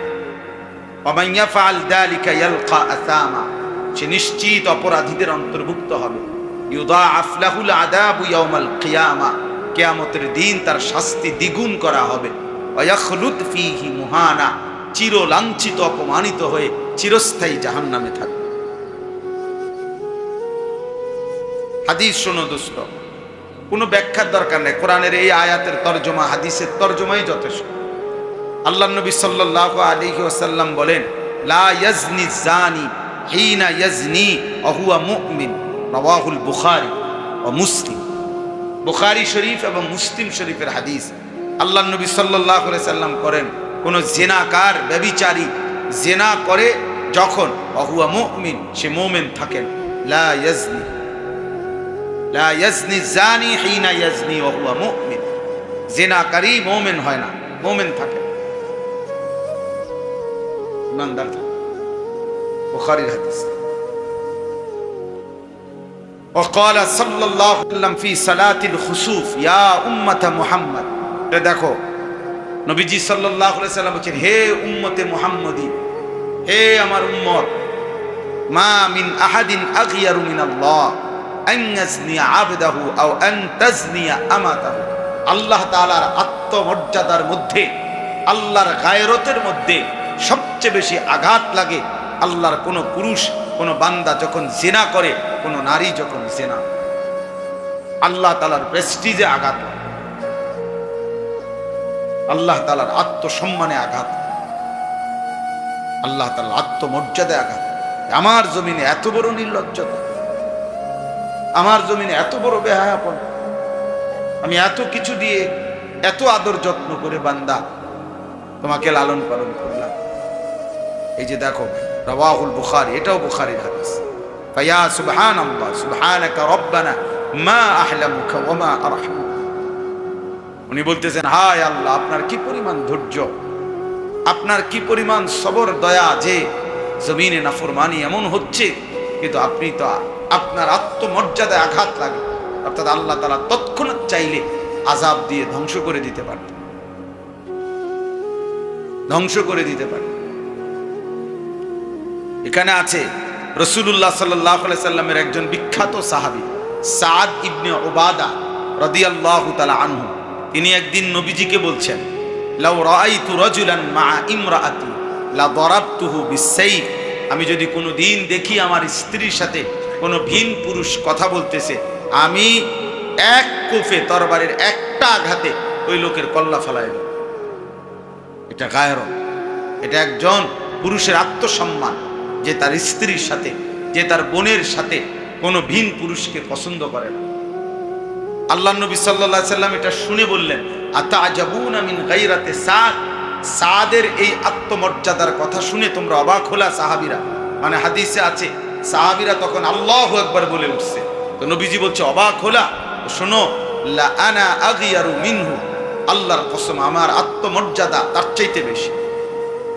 ওয়ামান ইয়াফআল যালিকা ইয়ালকা আসামা, সে নিশ্চিত অপরাধীদের অন্তর্ভুক্ত হবে। ইউদাআফ লাহুল আযাবু ইয়াওমাল কিয়ামা, কিয়ামতের দিন তার শাস্তি দ্বিগুণ করা হবে। ওয়া ইয়াখলুদ ফীহি মুহানা, চির লাঞ্ছিত অপমানিত হয়ে চিরস্থায়ী জাহান্নামে থাকবে। হাদিস শোনো দোস্ত, কোনো ব্যাখ্যার দরকার নেই। কোরআনের এই আয়াতের তরজমা, হাদিসের তরজমাই যথেষ্ট। আল্লাহ নবী সাল্লাল্লাহু আলাইহি ওয়াসাল্লাম বলেন লা ইয়াজনি জানি হিনা ইয়াজনি ওয়া হুয়া মুমিন, রাওয়াহুল বুখারী ওয়া মুসলিম। বুখারী শরীফ এবং মুসলিম শরীফের হাদিস। আল্লাহ নবী সাল্লাল্লাহু আলাইহি ওয়াসাল্লাম করেন কোন জিনাকার, ব্যভিচারী জিনা করে যখন, ওয়া হুয়া মুমিন, সে মুমিন থাকেন। লা ইয়াজনি, লা ইয়াজনি জানি হিনা ইয়াজনি ওয়া হুয়া মুমিন, জিনাকারী মুমিন হয় না, মুমিন থাকে, ইমানদার থাকে। বুখারীর হাদিস। وقال صلى الله عليه وسلم في صلاة الخسوف يا أمة محمد দেখো নবীজি সাল্লাল্লাহু আলাইহি সাল্লাম বলেন হে উম্মতে মুহাম্মদী হে আমার উম্মত মা মিন আহাদিন আগিয়ারু মিনাল্লাহ আন ইয়াজনি আবদাহু আও আন তাজনি আমাতাহু আল্লাহ তাআলার আত্মমর্যাদার মধ্যে আল্লাহর গায়রতের মধ্যে সবচেয়ে বেশি আঘাত লাগে আল্লাহর কোন পুরুষ কোন বান্দা যখন জিনা করে কোন নারী যখন জিনা আল্লাহ তাআলার প্রেস্টিজে আঘাত লাগে আল্লাহ তাআলার আত্মসম্মানে আঘাত আল্লাহ তাআলার আত্মমর্যাদায় আঘাত আমার জমিনে এত বড় নির্লজ্জতা আমার জমিনে এত বড় বেহায়াপন আমি এত কিছু দিয়ে এত আদর যত্ন করে বান্দা তোমাকে লালন পালন করলাম এই যে দেখো রাওয়াহুল বুখারী এটাও বুখারীর হাদিস ফায়া সুবহানাল্লাহ সুবহানাকা রব্বানা মা আহলামুকা ওয়া মা আরহামুকা উনি বলতেছেন হায় আল্লাহ আপনার কি পরিমাণ ধৈর্য আপনার কি পরিমাণ সবর দয়া যে জমিনে নাফরমানি এমন হচ্ছে কিন্তু আপনি তো আপনার আত্মমর্যাদায় আঘাত লাগে অর্থাৎ আল্লাহ তাআলা তৎক্ষণাৎ চাইলে আযাব দিয়ে ধ্বংস করে দিতে পারতেন ধ্বংস করে দিতে পারেন এখানে আছে রাসূলুল্লাহ সাল্লাল্লাহু আলাইহি সাল্লামের একজন বিখ্যাত সাহাবী সাদ ইবনে উবাদা রাদিয়াল্লাহু তাআলা আনহু তিনি একদিন নবীজিকে বলছেন লাউ রাআইতু রাজুলান মা ইমরাআতি লা দারাবতুহু বিসাইফ আমি যদি কোনো দিন দেখি আমার স্ত্রীর সাথে কোনো ভিন পুরুষ কথা বলতেছে আমি এক কোফে তরবারির একটা আঘাতে ওই লোকের কল্লা ফেলাই দেব এটা গায়রত এটা একজন পুরুষের আত্মসম্মান যে তার স্ত্রীর সাথে যে তার বোনের সাথে কোনো ভিন পুরুষকে পছন্দ করে না আল্লাহ নবী সাল্লাল্লাহু আলাইহি সাল্লাম এটা শুনে বললেন আতাজাবুনা মিন গায়রাতি সাদ সাদের এই আত্মমর্যাদার কথা শুনে তোমরা অবাক হলা সাহাবীরা মানে হাদিসে আছে সাহাবীরা তখন আল্লাহু আকবার বলে উঠছে তো নবীজি বলছে অবাক হলা শোনো লা আনা আগিয়ারু মিনহু আল্লাহর কসম আমার আত্মমর্যাদা তার চাইতে বেশি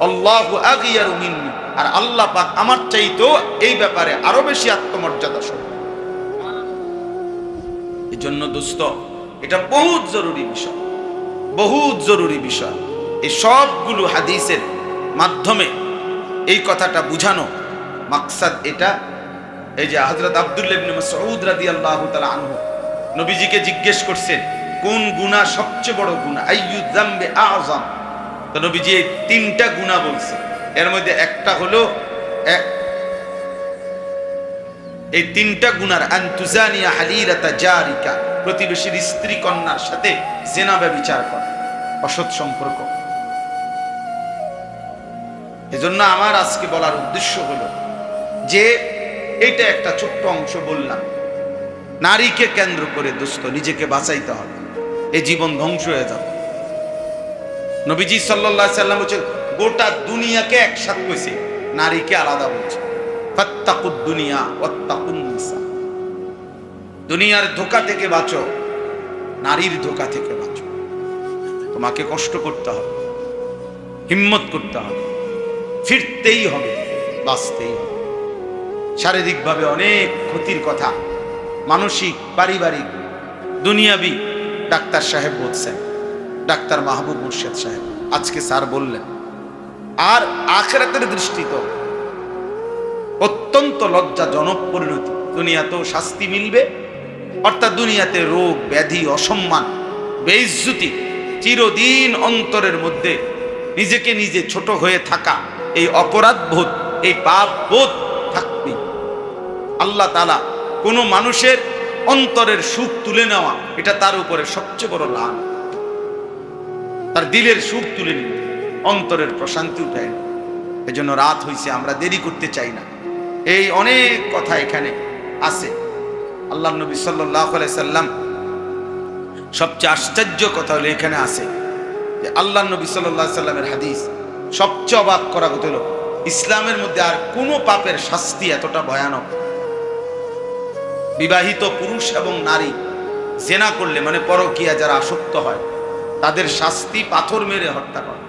আল্লাহু আগিয়ারু মিন্নি আর আল্লাহ পাক আমার চাইতেও এই ব্যাপারে আরো বেশি আত্মমর্যাদা সম্পন্ন এজন্য দোস্ত এটা বহুত জরুরি বিষয় বহুত জরুরি বিষয় এই সবগুলো হাদিসের মাধ্যমে এই কথাটা বুঝানো মাকসাদ এটা এই যে হযরত আব্দুল্লাহ ইবনে মাসউদ রাদিয়াল্লাহু তাআলা আনহু নবীজিকে জিজ্ঞেস করছেন কোন গুনাহ সবচেয়ে বড় গুনাহ আইয়ু যামবি আযম তো নবীজি এই তিনটা গুনাহ বলছে এর মধ্যে একটা হলো এই তিনটা গুনার আনতুজানিয়া হালিলাতা জারিকা প্রতিবেশীর স্ত্রী কন্যার সাথে জিনা ব্যভিচার করা অসৎ সম্পর্ক এজন্য আমার আজকে বলার উদ্দেশ্য হলো যে এটা একটা ছোট্ট অংশ বললাম নারীকে কেন্দ্র করে দোস্ত নিজেকে বাঁচাইতে হবে এই জীবন ধ্বংস হয়ে যাবে নবীজি সাল্লাল্লাহু আলাইহি সাল্লাম বলেছেন গোটা দুনিয়াকে একসাথে কইছে নারীকে আলাদা বলছে ফাত্তাকুদ দুনিয়া ওয়াত্তাকুন নিসা দুনিয়ার ধোঁকা থেকে বাঁচো নারীর ধোঁকা থেকে বাঁচো তোমাকে কষ্ট করতে হবে হিম্মত করতে হবে ফিরতেই হবে বাঁচতেই হবে শারীরিকভাবে অনেক ক্ষতির কথা মানসিক পারিবারিক দুনিয়াবি ডাক্তার সাহেব বলছেন ডাক্তার মাহবুব মুর্শেদ সাহেব আজকে স্যার বললেন আর আখিরাতের দৃষ্টিতে অত্যন্ত লজ্জাজনক পরিণতি দুনিয়াতেও শাস্তি মিলবে অর্থাৎ দুনিয়াতে রোগ ব্যাধি অসম্মান বেইজ্জতি চিরদিন অন্তরের মধ্যে নিজেকে নিজে ছোট হয়ে থাকা এই অপরাধ বোধ এই পাপ বোধ থাকবে আল্লাহ তাআলা কোনো মানুষের অন্তরের সুখ তুলে নেওয়া এটা তার উপরে সবচেয়ে বড় লাভ তার দিলের সুখ তুলে নিতে অন্তরের প্রশান্তি উঠায় এজন্য রাত হইছে আমরা দেরি করতে চাই না এই অনেক কথা এখানে আছে আল্লাহ নবী সাল্লাল্লাহু আলাইহি সাল্লাম সবচেয়ে আশ্চর্য কথা হলো এখানে আছে যে আল্লাহ নবী সাল্লাল্লাহু আলাইহি সাল্লামের হাদিস সবচেয়ে অবাক করা কথা হলো ইসলামের মধ্যে আর কোনো পাপের শাস্তি এতটা ভয়ানক বিবাহিত পুরুষ এবং নারী জেনা করলে মানে পরকীয়া যারা আসক্ত হয় তাদের শাস্তি পাথর মেরে হত্যা করা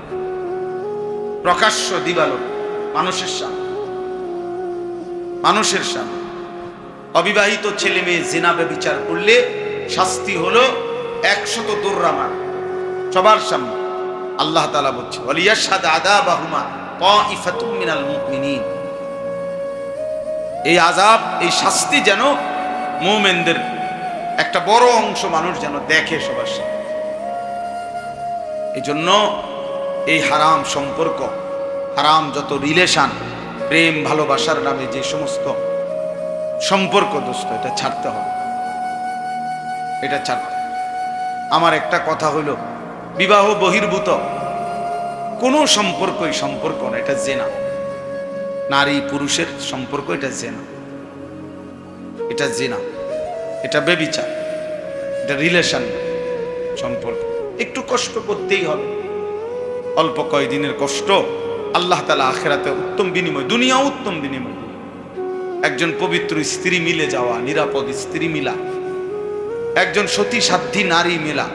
প্রকাশ্য দিবালোক মানুষের সামনে অবিবাহিত ছেলে মেয়ে জিনা ব্যভিচার করলে শাস্তি হলো 100 দুররামা সবার সামনে। আল্লাহ তাআলা বলছে ওয়ালিয়াশহাদ আযাবাহুমা তাইফাতুম মিনাল মুমিনিন। এই আযাব, এই শাস্তি যেন মুমিনদের একটা বড় অংশ মানুষ যেন দেখে সবার সামনে। এই জন্য এই হারাম সম্পর্ক, হারাম যত রিলেশন, প্রেম ভালোবাসার নামে যে সমস্ত সম্পর্ক দোস্ত, এটা ছাড়তে হবে, এটা ছাড়তে। আমার একটা কথা হলো, বিবাহ বহির্ভূত কোনো সম্পর্কই সম্পর্ক না, এটা জেনা। নারী পুরুষের সম্পর্ক এটা জেনা, এটা জেনা, এটা ব্যভিচার, এটা রিলেশন সম্পর্ক। একটু কষ্ট করতেই হবে, অল্প কয়েকদিনের কষ্ট, আল্লাহ তাআলা আখিরাতে উত্তম বিনিময়, দুনিয়াও উত্তম বিনিময়। একজন পবিত্র স্ত্রী মিলে যাওয়া, নিরাপদ স্ত্রী মিলা, একজন সতী সাধ্বী নারী মিলা।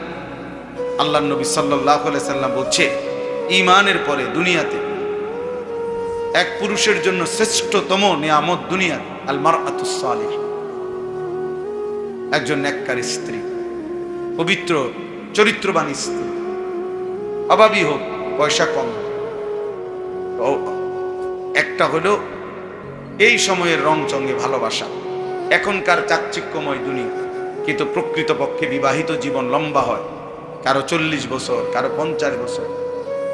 আল্লাহর নবী সাল্লাল্লাহু আলাইহি সাল্লাম বলছে, ঈমানের পরে দুনিয়াতে এক পুরুষের জন্য শ্রেষ্ঠতম নিয়ামত দুনিয়ার আল মারআতুস সালিহ, একজন নেককার স্ত্রী, পবিত্র চরিত্রবান স্ত্রী। অভাবী হোক, পয়সা কম, একটা হলো এই সময়ের রং চঙ্গে ভালোবাসা। এখনকার চাকচিক্যময় দুনিয়া, কিন্তু প্রকৃতপক্ষে বিবাহিত জীবন লম্বা হয়, কারো 40 বছর, কারো 50 বছর।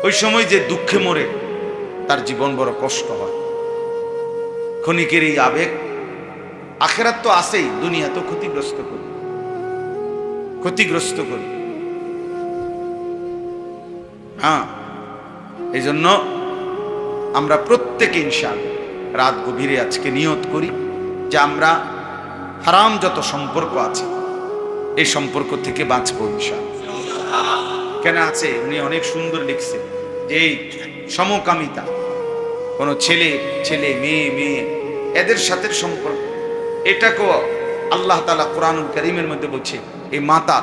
ওই সময় যে দুঃখে মরে, তার জীবন বড় কষ্ট হয়। ক্ষণিকের এই আবেগ, আখিরাত তো আছেই, দুনিয়া তো ক্ষতিগ্রস্ত করি, ক্ষতিগ্রস্ত করি। হ্যাঁ, এই জন্য আমরা প্রত্যেকে ইনশাআল্লাহ রাত গভীরে আজকে নিয়ত করি যে আমরা হারাম যত সম্পর্ক আছে এই সম্পর্ক থেকে বাঁচবো ইনশাআল্লাহ। কেন আছে, উনি অনেক সুন্দর লিখছে যে এই সমকামিতা, কোনো ছেলে ছেলে, মেয়ে মেয়ে, এদের সাথে সম্পর্ক, এটাকেও আল্লাহ তাআলা কোরআনুল কারীমের মধ্যে বলছে, এই মাতা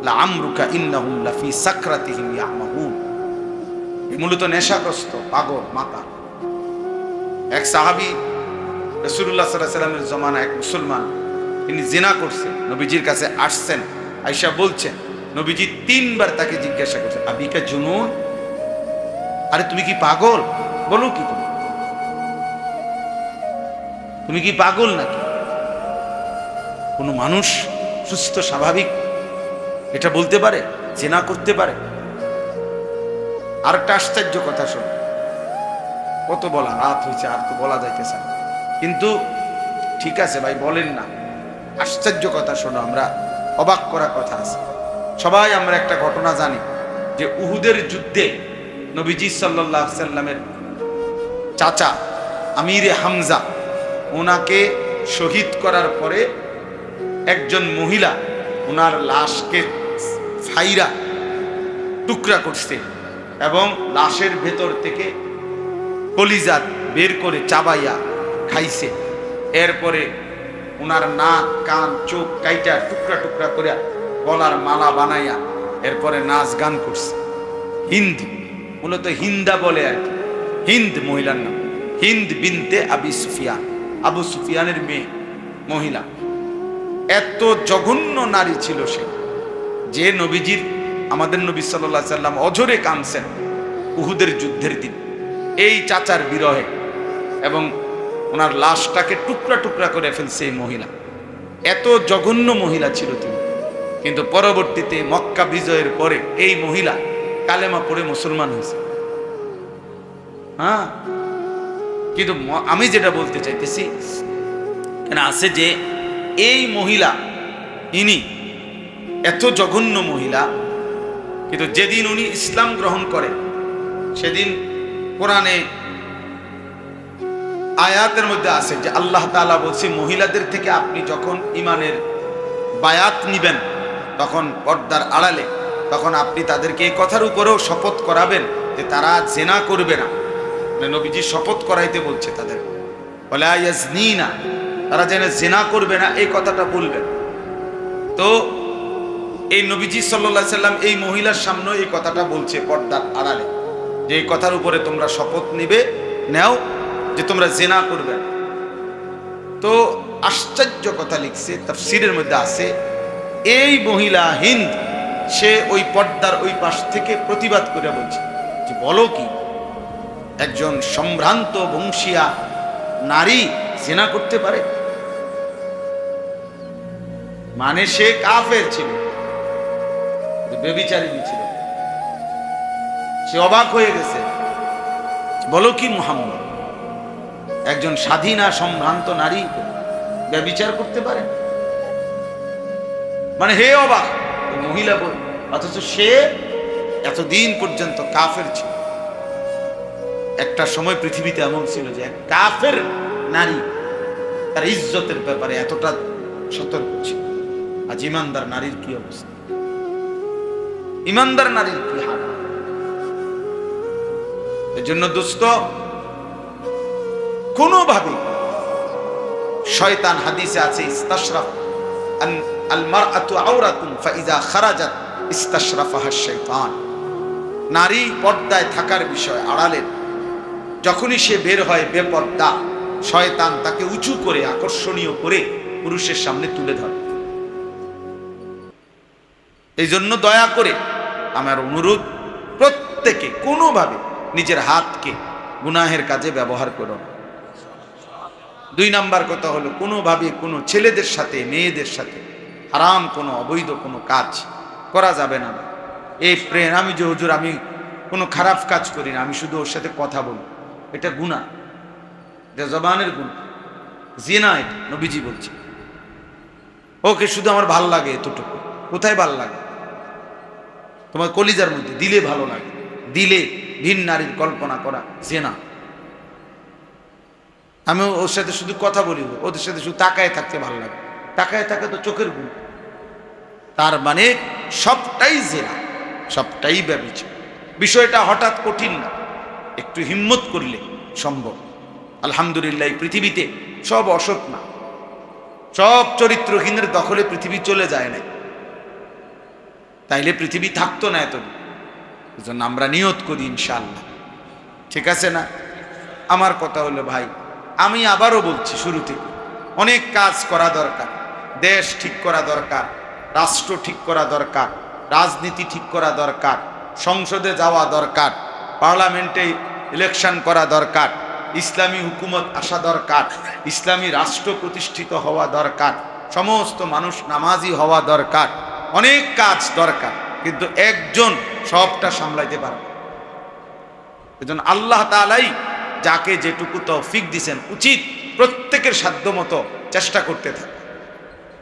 লাআমরুকা ইন্নাহুম লাফি সাকরাতিহিম ইয়ামাহুন, মূলত নেশাগ্রস্ত পাগল মাতা। এক সাহাবী রাসূলুল্লাহ সাল্লাল্লাহু আলাইহি ওয়াসাল্লামের জমানায় এক মুসলমান, তিনি জিনা করছে, নবীজির কাছে আসছেন। আয়েশা বলছেন, নবীজি 3 বার তাকে জিজ্ঞাসা করছেন, আবিকা জুনুন, আরে তুমি কি পাগল? বলো কি তুমি কি পাগল নাকি? কোন মানুষ সুস্থ স্বাভাবিক এটা বলতে পারে, জিনা করতে পারে? আর একটা আশ্চর্য কথা শোনো, কত বলা, রাত হয়েছে আর তো বলা যাইতেছে না, কিন্তু ঠিক আছে ভাই বলেন না। আশ্চর্য কথা শোনো, আমরা অবাক করা কথা আছে। সবাই আমরা একটা ঘটনা জানি যে উহুদের যুদ্ধে নবীজি সাল্লাল্লাহু আলাইহি সাল্লামের চাচা আমিরে হামজা, ওনাকে শহীদ করার পরে একজন মহিলা ওনার লাশকে ফাইরা টুকরা করছে এবং লাশের ভেতর থেকে কলিজা বের করে চাবাইয়া খাইছে। এরপরে ওনার নাক, কান, চোখ কাইটা টুকরা টুকরা করে গলার মালা বানাইয়া এরপরে নাচ গান করছে। হিন্দ, মূলত হিন্দা বলে আর কি, হিন্দ মহিলার নাম, হিন্দ বিনতে আবি সুফিয়ান, আবু সুফিয়ানের মেয়ে মহিলা। এত জঘন্য নারী ছিল সে, যে নবীজির, আমাদের নবী সাল্লাল্লাহু আলাইহি সাল্লাম অঝরে কাঁদছেন উহুদের যুদ্ধের দিন এই চাচার বিরহে, এবং ওনার লাশটাকে টুকরা টুকরা করে ফেলছে এই মহিলা। এত জঘন্য মহিলা ছিল তিনি। কিন্তু পরবর্তীতে মক্কা বিজয়ের পরে এই মহিলা কালেমা পড়ে মুসলমান হয়েছে। হ্যাঁ, কিন্তু আমি যেটা বলতে চাইতেছি, কেন আছে যে এই মহিলা, ইনি এত জঘন্য মহিলা, কিন্তু যেদিন উনি ইসলাম গ্রহণ করে সেদিন কোরআনে আয়াতের মধ্যে আছে যে আল্লাহ তাআলা বলছে, মহিলাদের থেকে আপনি যখন ঈমানের বায়াত নিবেন, তখন পর্দার আড়ালে, তখন আপনি তাদেরকে এই কথার উপরেও শপথ করাবেন যে তারা জিনা করবে না। নবীজি শপথ করাইতে বলছে তাদের, ওয়ালা ইয়াজনিনা, তারা যেন জিনা করবে না, এই কথাটা বলবেন। তো এই নবীজি সাল্লাল্লাহু আলাইহি সাল্লাম এই মহিলার সামনে এই কথাটা বলছে পর্দার আড়ালে, যে এই কথার উপরে তোমরা শপথ নিবে, নাও যে তোমরা জিনা করবে। তো আশ্চর্য কথা লিখছে, তাফসীরের মধ্যে আছে, এই মহিলা হিন্দ সে ওই পর্দার ওই পাশ থেকে প্রতিবাদ করে বলছে যে বলো কি, একজন সম্ভ্রান্ত বংশীয়া নারী জিনা করতে পারে? মানে সে কাফের ছিল, ব্যভিচারিণী ছিল। সে অবাক হয়ে গেছে, বলো কি মুহাম্মদ, একজন স্বাধীনা সম্ভ্রান্ত নারী ব্যভিচার করতে পারে? মানে হে অবাক মহিলা বল, অথচ সে এতদিন পর্যন্ত কাফের ছিল। একটা সময় পৃথিবীতে এমন ছিল যে কাফের নারী তার ইজ্জতের ব্যাপারে এতটা সতর্ক ছিল। আজ ইমানদার নারীর কি অবস্থা, ইমানদার নারীর কি হাল। এজন্য দোস্ত, কোনোভাবে শয়তান, হাদিসে আছে ইস্তাশরাফ আল মারআতু আওরাতুন ফাইযা খারাজাত ইস্তাশরাফাহা শাইতান, নারী পর্দায় থাকার বিষয় আড়ালের, যখনই সে বের হয় বেপর্দা, শয়তান তাকে উঁচু করে আকর্ষণীয় করে পুরুষের সামনে তুলে ধরে। এই জন্য দয়া করে আমার অনুরোধ, প্রত্যেকে কোনোভাবে নিজের হাতকে গুনাহের কাজে ব্যবহার করো না। 2 নাম্বার কথা হলো, কোনোভাবে কোনো ছেলেদের সাথে মেয়েদের সাথে হারাম কোনো অবৈধ কোনো কাজ করা যাবে না। এই প্রেম, আমি যে হুজুর আমি কোনো খারাপ কাজ করি না, আমি শুধু ওর সাথে কথা বলি, এটা গুনাহ, এটা জবানের গুনাহ, জিনা। এটা নবীজি বলছে, ওকে শুধু আমার ভাল লাগে এতটুকু। কোথায় ভাল লাগে? তোমার কলিজার মধ্যে দিলে ভালো লাগে, দিলে ভিন নারীর কল্পনা করা জিনা। আমি ওর সাথে শুধু কথা বলি, ওদের সাথে শুধু তাকায় থাকতে ভালো লাগে, তাকায় থাকে তো চোখের গুণ। তার মানে সবটাই জিনা, সবটাই ব্যভিচার। বিষয়টা হঠাৎ কঠিন না, একটু হিম্মত করলে সম্ভব। আলহামদুলিল্লাহ, পৃথিবীতে সব অসৎ না, সব চরিত্রহীনের দখলে পৃথিবী চলে যায় না, তাইলে পৃথিবী থাকতো না এতদিন। এজন্য আমরা নিয়ত করি ইনশাআল্লাহ, ঠিক আছে না? আমার কথা হলো ভাই, আমি আবারও বলছি শুরু থেকে, অনেক কাজ করা দরকার। দেশ ঠিক করা দরকার, রাষ্ট্র ঠিক করা দরকার, রাজনীতি ঠিক করা দরকার, সংসদে যাওয়া দরকার, পার্লামেন্টে ইলেকশন করা দরকার, ইসলামী হুকুমত আসা দরকার, ইসলামী রাষ্ট্র প্রতিষ্ঠিত হওয়া দরকার, সমস্ত মানুষ নামাজি হওয়া দরকার, অনেক কাজ দরকার। কিন্তু একজন সবটা সামলাইতে পারবে। এজন্য আল্লাহ তাআলাই যাকে যেটুকু তৌফিক দিয়েছেন, উচিত প্রত্যেকের সাধ্যমতো চেষ্টা করতে থাকে।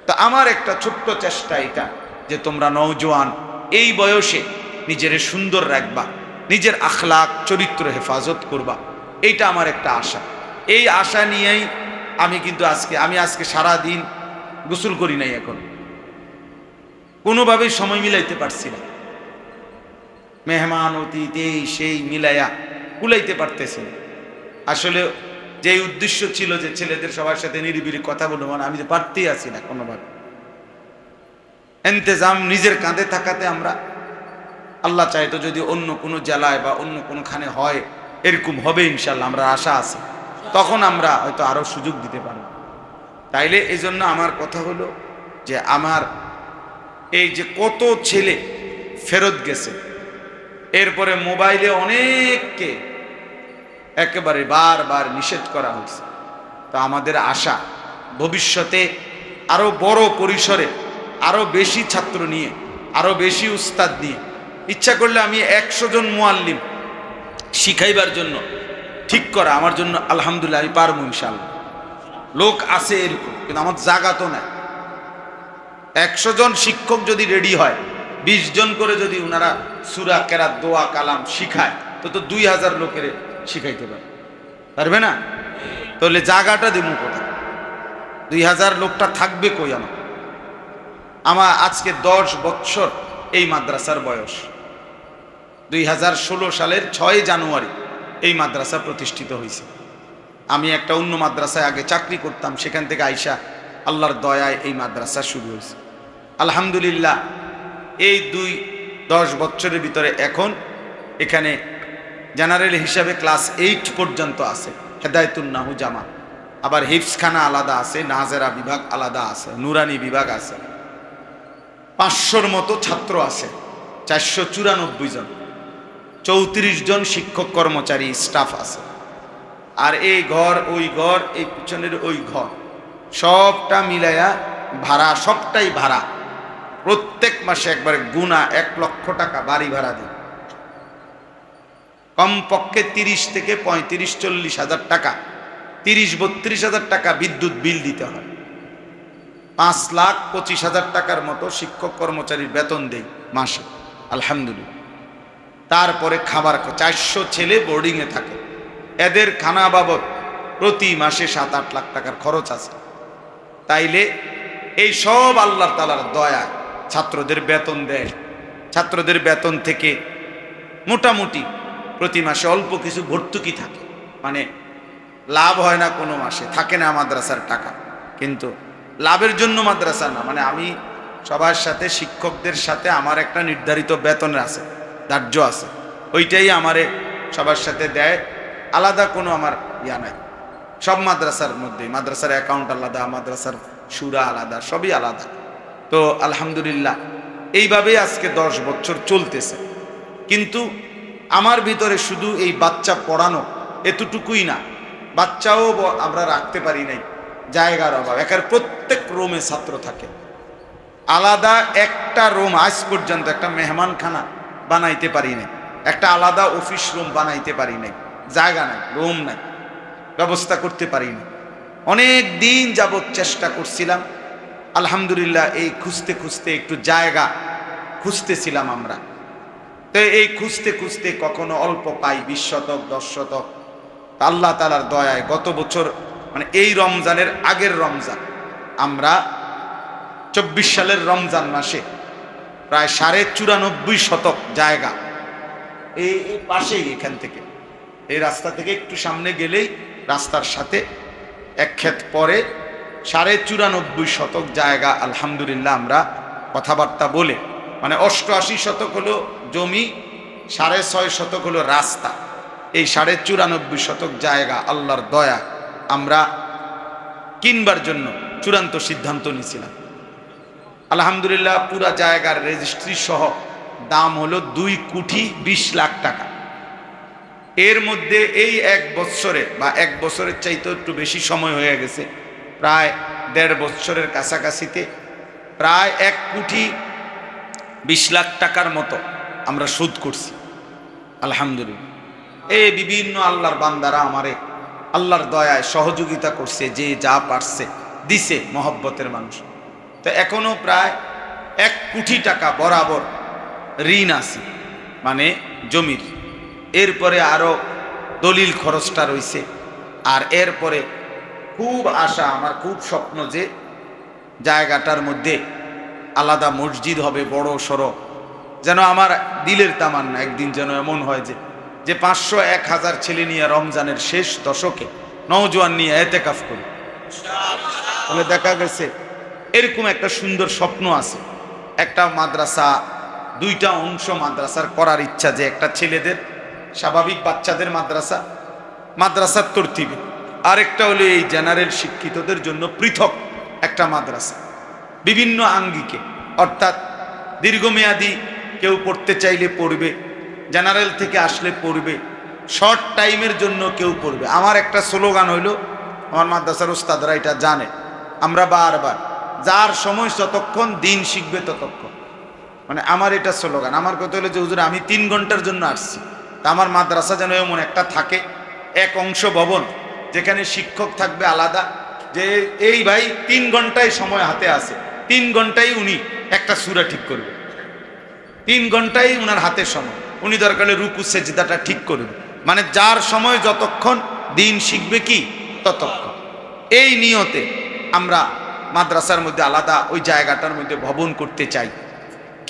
তো আমার একটা ছোট্ট চেষ্টা এটা, যে তোমরা নওজোয়ান, এই বয়সে নিজের সুন্দর রাখবা, নিজের আখলাক চরিত্র হেফাজত করবা, এইটা আমার একটা আশা। এই আশা নিয়েই আমি আজকে সারা দিন গোসল করি নাই, এখন কোনোভাবেই সময় মিলাইতে পারছি না। মেহমান অতীত এই সেই মিলাইয়া কুলাইতে পারতেছি না। আসলে যে উদ্দেশ্য ছিল যে ছেলেদের সবার সাথে নিরিবিলি কথা বলবো, মানে আমি যে পারতেই আছি না কোনোভাবে। ইন্তেজাম নিজের কাঁধে থাকাতে আমরা, আল্লাহ চাইতো যদি অন্য কোনো জেলায় বা অন্য কোনোখানে হয়, এরকম হবে ইনশাল্লাহ, আমরা আশা আছে, তখন আমরা হয়তো আরো সুযোগ দিতে পারব। তাইলে এই জন্য আমার কথা হলো যে, আমার এই যে কত ছেলে ফেরত গেছে, এরপরে মোবাইলে অনেককে একেবারে বারবার নিষেধ করা হয়েছে। তো আমাদের আশা, ভবিষ্যতে আরো বড় পরিসরে, আরো বেশি ছাত্র নিয়ে, আরো বেশি উস্তাদ নিয়ে, ইচ্ছা করলে আমি 100 জন মুআল্লিম শিখাইবার জন্য ঠিক করা আমার জন্য আলহামদুলিল্লাহ আমি পারবো ইনশাআল্লাহ। লোক আছে এরকম, কিন্তু আমার জায়গা তো না। 100 জন শিক্ষক যদি রেডি হয়, 20 জন করে যদি ওনারা সূরা কেরাত দোয়া কালাম শিখায়, তো 2000 লোকের শিখাইতে পারবে না? তাহলে জায়গাটা দেবো কোথায়? 2000 লোকটা থাকবে কই? আমার আজকে 10 বছর এই মাদ্রাসার বয়স। 2016 সালের 6 জানুয়ারি এই মাদ্রাসা প্রতিষ্ঠিত হয়েছে। আমি একটা অন্য মাদ্রাসায় আগে চাকরি করতাম, সেখান থেকে আইসা আল্লাহর দয়ায় এই মাদ্রাসা শুরু হয়েছে। আলহামদুলিল্লাহ, এই 10 বছরের ভিতরে এখন এখানে জেনারেল হিসাবে ক্লাস 8 পর্যন্ত আছে, হেদায়েতুন নাহু জামাত। আবার হিফজখানা আলাদা আছে, নাজেরা বিভাগ আলাদা আছে, নুরানি বিভাগ আছে। 500-র মতো ছাত্র আছে, 494 জন, 34 জন শিক্ষক কর্মচারী স্টাফ আছে। আর এই ঘর ওই ঘর, এই পিছনের ওই ঘর, সবটা মিলাইয়া ভাড়া, সবটাই ভাড়া। প্রত্যেক মাসে একবারে গুনা 1 লক্ষ টাকা বাড়ি ভাড়া দিই। কমপক্ষে 30 থেকে 35-40 হাজার টাকা, 30-32 হাজার টাকা বিদ্যুৎ বিল দিতে হয়। 5,25,000 টাকার মতো শিক্ষক কর্মচারীর বেতন দেই মাসে, আলহামদুলিল্লাহ। তারপরে খাবার, 400 ছেলে বোর্ডিংয়ে থাকে, এদের খানা বাবদ প্রতি মাসে 7-8 লাখ টাকার খরচ আছে। তাইলে এই সব আল্লাহ তাআলার দয়া। ছাত্রদের বেতন দেয়, ছাত্রদের বেতন থেকে মোটামুটি প্রতি মাসে অল্প কিছু ভর্তুকি থাকে, মানে লাভ হয় না কোনো মাসে, থাকে না মাদ্রাসার টাকা। কিন্তু লাভের জন্য মাদ্রাসা না, মানে আমি সবার সাথে, শিক্ষকদের সাথে আমার একটা নির্ধারিত বেতন আছে, ধার্য আছে, ওইটাই আমারে সবার সাথে দেয়। আলাদা কোনো আমার ইয়া নাই। সব মাদ্রাসার মধ্যে, মাদ্রাসার অ্যাকাউন্ট আলাদা, মাদ্রাসার সুরা আলাদা, সবই আলাদা। তো আলহামদুলিল্লাহ এইভাবেই আজকে 10 বছর চলতেছে। কিন্তু আমার ভিতরে শুধু এই বাচ্চা পড়ানো এতটুকুই না, বাচ্চাও আমরা রাখতে পারি নাই, জায়গার অভাব। একার প্রত্যেক রুমে ছাত্র থাকে, আলাদা একটা রুম আজ পর্যন্ত একটা মেহমানখানা বানাইতে পারি নাই, একটা আলাদা অফিস রুম বানাইতে পারি নাই, জায়গা নাই, রুম নাই, ব্যবস্থা করতে পারি না। অনেক দিন যাবৎ চেষ্টা করছিলাম, আলহামদুলিল্লাহ। এই খুঁজতে খুঁজতে একটু জায়গা খুঁজতেছিলাম আমরা। তো এই খুঁজতে খুঁজতে কখনো অল্প পাই, 20 শতক 10 শতক। আল্লাহ তাআলার দয়ায় গত বছর, মানে এই রমজানের আগের রমজান, আমরা 24 সালের রমজান মাসে প্রায় 94.5 শতক জায়গা, এই পাশেই, এখান থেকে, এই রাস্তা থেকে একটু সামনে গেলেই রাস্তার সাথে এক ক্ষেত পরে 94.5 শতক জায়গা আলহামদুলিল্লাহ আমরা কথাবার্তা বলে, মানে 88 শতক হলো জমি, 6.5 শতক হলো রাস্তা, এই 94.5 শতক জায়গা আল্লাহর দয়া আমরা কিনবার জন্য চূড়ান্ত সিদ্ধান্ত নিয়েছিলাম। আলহামদুলিল্লাহ পুরা জায়গার রেজিস্ট্রি সহ দাম হলো 2 কোটি 20 লাখ টাকা। এর মধ্যে এই 1 বছরে বা 1 বছরের চাইতে একটু বেশি সময় হয়ে গেছে, প্রায় 1.5 বছরের কাছাকাছিতে প্রায় 1 কোটি 20 লাখ টাকার মতো আমরা সুদ করছি আলহামদুলিল্লাহ। এই বিভিন্ন আল্লাহর বান্দারা আমারে আল্লাহর দয়ায় সহযোগিতা করছে, যে যা পারছে দিছে, মহব্বতের মানুষ। তো এখনো প্রায় 1 কোটি টাকা বরাবর ঋণ আছে, মানে জমির। এরপরে আরো দলিল খরচটা রয়েছে। আর এরপরে খুব আশা, আমার খুব স্বপ্ন যে জায়গাটার মধ্যে আলাদা মসজিদ হবে, বড় সড়ো। যেন আমার দিলের তামান্না একদিন যেন এমন হয় যে 500-1000 ছেলে নিয়ে রমজানের শেষ দশকে নওজোয়ান নিয়ে এতেকাফ করি। তাহলে দেখা গেছে এরকম একটা সুন্দর স্বপ্ন আছে। একটা মাদ্রাসা, 2টা অংশ মাদ্রাসার করার ইচ্ছা, যে একটা ছেলেদের স্বাভাবিক বাচ্চাদের মাদ্রাসা, মাদ্রাসার তরতিবে, আরেকটা হলো এই জেনারেল শিক্ষিতদের জন্য পৃথক একটা মাদ্রাসা, বিভিন্ন আঙ্গিকে, অর্থাৎ দীর্ঘমেয়াদী কেউ পড়তে চাইলে পড়বে, জেনারেল থেকে আসলে পড়বে, শর্ট টাইমের জন্য কেউ পড়বে। আমার একটা স্লোগান হইল, আমার মাদ্রাসার ওস্তাদরা এটা জানে, আমরা বারবার, যার সময় যতক্ষণ দিন শিখবে ততক্ষণ, মানে আমার এটা স্লোগান। আমার কথা হলো যে হুজুর আমি 3 ঘন্টার জন্য আসছি, তা আমার মাদ্রাসা যেন এমন একটা থাকে, এক অংশ ভবন, যেখানে শিক্ষক থাকবে আলাদা, যে এই ভাই 3 ঘন্টায় সময় হাতে আছে, 3 ঘন্টায় উনি একটা সূরা ঠিক করবে, 3 ঘন্টায় উনার হাতে সময়, উনি দরকারে রুকু সেজদাটা ঠিক করবে, মানে যার সময় যতক্ষণ দিন শিখবে কি ততক্ষণ। এই নিয়তে আমরা মাদ্রাসার মধ্যে আলাদা ওই জায়গাটার মধ্যে ভবন করতে চাই।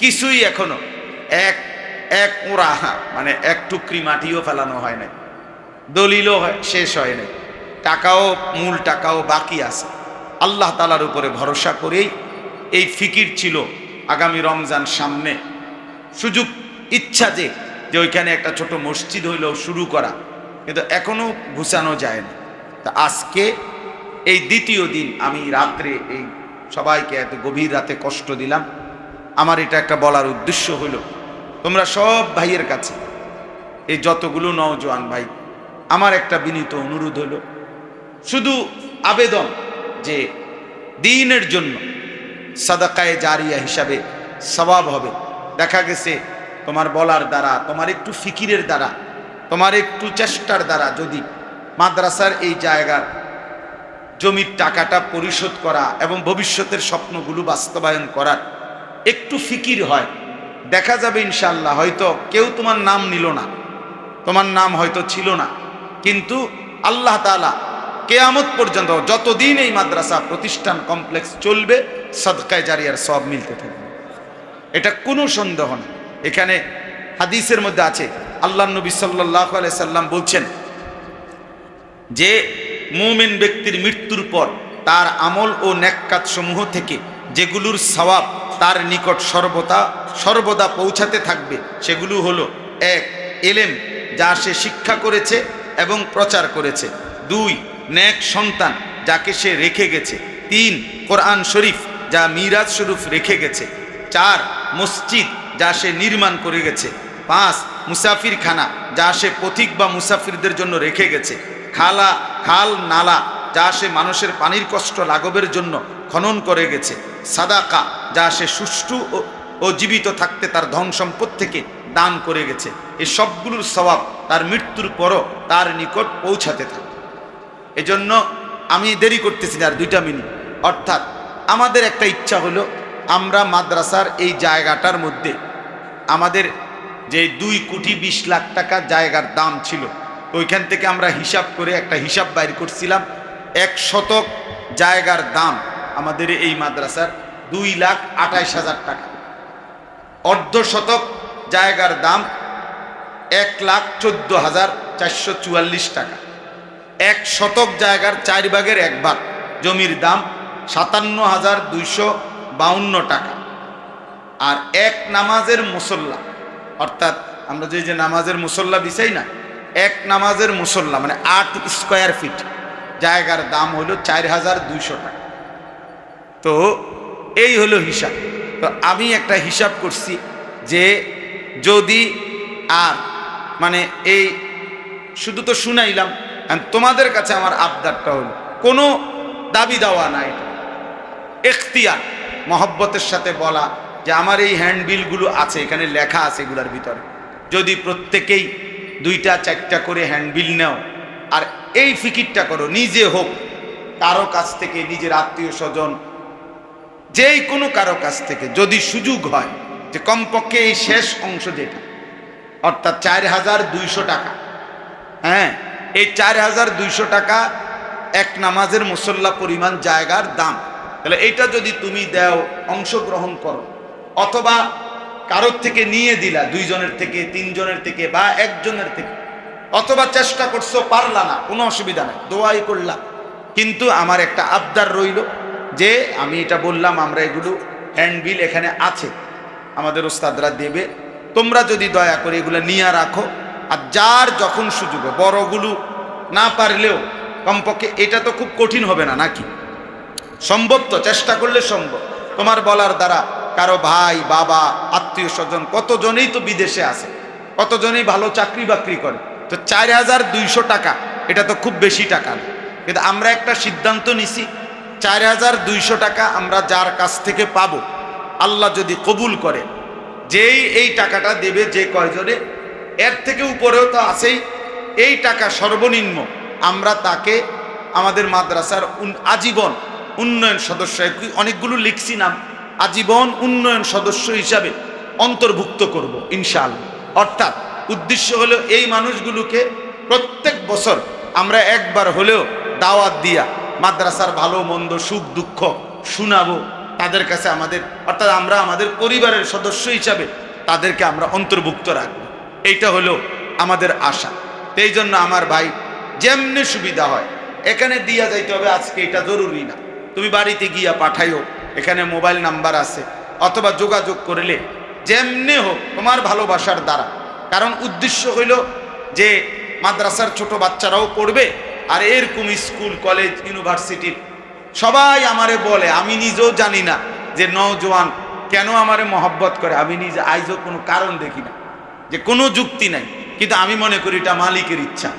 কিছুই এখনো এক ওরা, মানে 1 টুকরি মাটিও ফেলানো হয় নাই, দলিলও শেষ হয় নাই, টাকাও, মূল টাকাও বাকি আছে। আল্লাহ তাআলার উপরে ভরসা করেই এই ফিকির ছিল আগামী রমজান সামনে, সুযোগ ইচ্ছা যে ওইখানে একটা ছোট মসজিদ হইলেও শুরু করা, কিন্তু এখনো ঘুষানো যায় না। তা আজকে এই দ্বিতীয় দিন আমি রাত্রে এই সবাইকে এত গভীর রাতে কষ্ট দিলাম। আমার এটা একটা বলার উদ্দেশ্য হলো, তোমরা সব ভাইয়ের কাছে, এই যতগুলো নওজোয়ান ভাই, আমার একটা বিনীত অনুরোধ হলো, শুধু আবেদন যে দ্বীনের জন্য সাদাকায়ে জারিয়া হিসাবে সওয়াব হবে। দেখা গেছে তোমার বলার দ্বারা, তোমার একটু ফিকিরের দ্বারা, তোমার একটু চেষ্টার দ্বারা যদি মাদ্রাসার এই জায়গার জমির টাকাটা পরিশোধ করা এবং ভবিষ্যতের স্বপ্নগুলো বাস্তবায়ন করার একটু ফিকির হয়, দেখা যাবে ইনশাআল্লাহ হয়তো কেউ তোমার নাম নিল না, তোমার নাম হয়তো ছিল না, কিন্তু আল্লাহ তাআলা কিয়ামত পর্যন্ত যতদিন এই মাদ্রাসা প্রতিষ্ঠান কমপ্লেক্স চলবে সাদকায়ে জারিয়ার সওয়াব মিলতে থাকবে, এটা কোনো সন্দেহ নেই। এখানে হাদিসের মধ্যে আছে, আল্লাহর নবী সাল্লাল্লাহু আলাইহি সাল্লাম বলছেন যে মুমিন ব্যক্তির মৃত্যুর পর তার আমল ও নেক কাজ সমূহ থেকে যেগুলোর সওয়াব তার নিকট সর্বদা পৌঁছাতে থাকবে সেগুলো হলো: 1. ইলম, যা সে শিক্ষা করেছে এবং প্রচার করেছে; 2. নেক সন্তান, যাকে সে রেখে গেছে; 3. কোরআন শরীফ, যা মিরাজ স্বরূপ রেখে গেছে; 4. মসজিদ, যা সে নির্মাণ করে গেছে; 5. মুসাফিরখানা, যা সে পথিক বা মুসাফিরদের জন্য রেখে গেছে; খাল নালা, যা সে মানুষের পানির কষ্ট লাঘবের জন্য খনন করে গেছে; সাদাকা, যা সে সুষ্ঠু ও জীবিত থাকতে তার ধন সম্পদ থেকে দান করে গেছে। এই সবগুলোর সওয়াব তার মৃত্যুর পরও তার নিকট পৌঁছাতে থাকে। এজন্য আমি দেরি করতেছি না, আর 2 মিনিট। অর্থাৎ আমাদের একটা ইচ্ছা হলো, আমরা মাদ্রাসার এই জায়গাটার মধ্যে আমাদের যে 2,20,00,000 টাকা জায়গার দাম ছিল, ওইখান থেকে আমরা হিসাব করে একটা হিসাব বাইর করছিলাম। 1 শতক জায়গার দাম আমাদের এই মাদ্রাসার 2,28,000 টাকা। অর্ধ শতক জায়গার দাম 1,14,444 টাকা। 1 শতক জায়গার 4 ভাগের 1 ভাগ জমির দাম 57,252 টাকা। আর এক নামাজের মুসল্লা, অর্থাৎ আমরা যে নামাজের মুসল্লা বিছাই না, এক নামাজের মুসল্লা মানে 8 স্কয়ার ফিট জায়গার দাম হলো 4,200 টাকা। তো এই হলো হিসাব। তো আমি একটা হিসাব করছি যে যদি আর মানে এই শুধু তো শুনাইলাম, তোমাদের কাছে আমার আবদারটা হলো, কোনো দাবি দেওয়া নাই, এখতিয়ার মহব্বতের সাথে বলা যে আমার এই হ্যান্ডবিলগুলো আছে, এখানে লেখা আছে এগুলার ভিতরে, যদি প্রত্যেকেই 2-4টা করে হ্যান্ডবিল নাও আর এই ফিকিরটা করো, নিজে হোক কারো কাছ থেকে, নিজের আত্মীয় স্বজন যেই কোনো কারো কাছ থেকে যদি সুযোগ হয় যে কমপক্ষে এই শেষ অংশ যেটা অর্থাৎ 4,200 টাকা, হ্যাঁ, এই 4,200 টাকা এক নামাজের মুসল্লা পরিমাণ জায়গার দাম, তাহলে এইটা যদি তুমি দাও, অংশগ্রহণ করো, অথবা কারোর থেকে নিয়ে দিলা, 2 জনের থেকে, 3 জনের থেকে বা 1 জনের থেকে, অথবা চেষ্টা করছো পারলা না, কোনো অসুবিধা নাই, দোয়াই করলা। কিন্তু আমার একটা আবদার রইল যে আমি এটা বললাম, আমরা এগুলো হ্যান্ডবিল এখানে আছে, আমাদের ওস্তাদরা দেবে, তোমরা যদি দয়া করে এগুলো নিয়ে রাখো, আর যার যখন সুযোগ, বড়গুলো না পারলেও কমপক্ষে, এটা তো খুব কঠিন হবে না নাকি, সম্ভব তো, চেষ্টা করলে সম্ভব। তোমার বলার দ্বারা কারো ভাই, বাবা, আত্মীয় স্বজন কতজনেই তো বিদেশে আছে, কতজনেই ভালো চাকরি বাকরি করে, তো 4,200 টাকা এটা তো খুব বেশি টাকা না। কিন্তু আমরা একটা সিদ্ধান্ত নিছি, 4,200 টাকা আমরা যার কাছ থেকে পাবো, আল্লাহ যদি কবুল করে, যেই এই টাকাটা দেবে, যে কয়জনে, এর থেকে উপরেও তো আছেই, এই টাকা সর্বনিম্ন আমরা তাকে আমাদের মাদ্রাসার আজীবন উন্নয়ন সদস্য, অনেকগুলো লিখছি নাম, আজীবন উন্নয়ন সদস্য হিসাবে অন্তর্ভুক্ত করব ইনশাআল্লাহ। অর্থাৎ উদ্দেশ্য হলো এই মানুষগুলোকে প্রত্যেক বছর আমরা একবার হলেও দাওয়াত দিয়া মাদ্রাসার ভালো মন্দ, সুখ দুঃখ শোনাবো তাদের কাছে, আমাদের অর্থাৎ আমরা আমাদের পরিবারের সদস্য হিসাবে তাদেরকে আমরা অন্তর্ভুক্ত রাখবো, এইটা হলো আমাদের আশা। এই জন্য আমার ভাই, যেমনি সুবিধা হয় এখানে দিয়া যাইতে হবে, আজকে এটা জরুরি না, তুমি বাড়িতে গিয়া পাঠাইও, এখানে মোবাইল নাম্বার আছে, অথবা যোগাযোগ করলে যেমনি হোক তোমার ভালোবাসার দ্বারা। কারণ উদ্দেশ্য হইল যে মাদ্রাসার ছোট বাচ্চারাও পড়বে, আর এরকম স্কুল কলেজ ইউনিভার্সিটির সবাই আমারে বলে, আমি নিজেও জানি না যে নওজোয়ান কেন আমারে মহব্বত করে, আমি নিজে আইজও কোনো কারণ দেখি না, যে কোনো যুক্তি নাই, কিন্তু আমি মনে করি এটা মালিকের ইচ্ছা,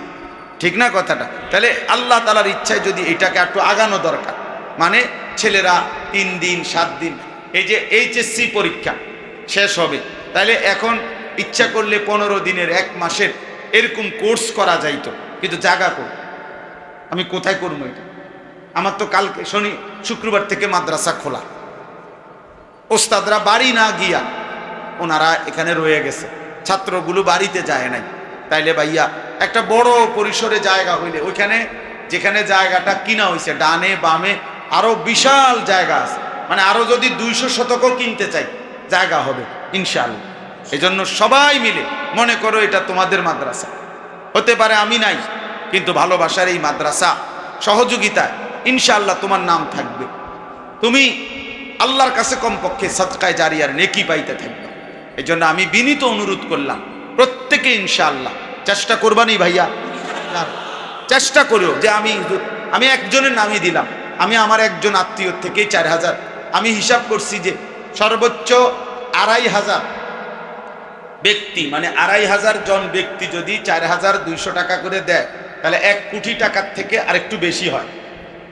ঠিক না কথাটা? তাহলে আল্লাহ তাআলার ইচ্ছায় যদি এটাকে একটু আগানো দরকার, মানে ছেলেরা 3 দিন 7 দিন, এই যে এইচএসসি পরীক্ষা শেষ হবে, তাহলে এখন ইচ্ছা করলে 15 দিনের 1 মাসের এরকম কোর্স করা যাইতো, কিন্তু জায়গা কর, আমি কোথায় করবো এটা? আমার তো কালকে শুক্রবার থেকে মাদ্রাসা খোলা, ওস্তাদরা বাড়ি না গিয়া ওনারা এখানে রয়ে গেছে, ছাত্রগুলো বাড়িতে যায় নাই। তাইলে ভাইয়া একটা বড় পরিসরে জায়গা হইলে, ওইখানে যেখানে জায়গাটা কিনা হয়েছে ডানে বামে আরো বিশাল জায়গা আছে, মানে আরো যদি 200 শতকও কিনতে চাই জায়গা হবে ইনশাআল্লাহ। এই জন্য সবাই মিলে মনে করো এটা তোমাদের মাদ্রাসা হতে পারে, আমি নাই, কিন্তু ভালোবাসার এই মাদ্রাসা সহযোগিতায় ইনশাআল্লাহ তোমার নাম থাকবে, তুমি আল্লাহর কাছে কমপক্ষে সাদকায়ে জারিয়ার নেকি পাইতে থাকবে। এই জন্য আমি বিনীত অনুরোধ করলাম প্রত্যেকে ইনশাআল্লাহ চেষ্টা করবানি ভাইয়া, চেষ্টা করিও যে আমি একজনের নামই দিলাম, আমি আমার একজন আত্মীয় থেকে 4000, আমি হিসাব করছি যে সর্বোচ্চ 2500 ব্যক্তি, মানে 2500 জন ব্যক্তি যদি 4200 টাকা করে দেয়, তাহলে 1 কোটি টাকার থেকে আরেকটু বেশি হয়,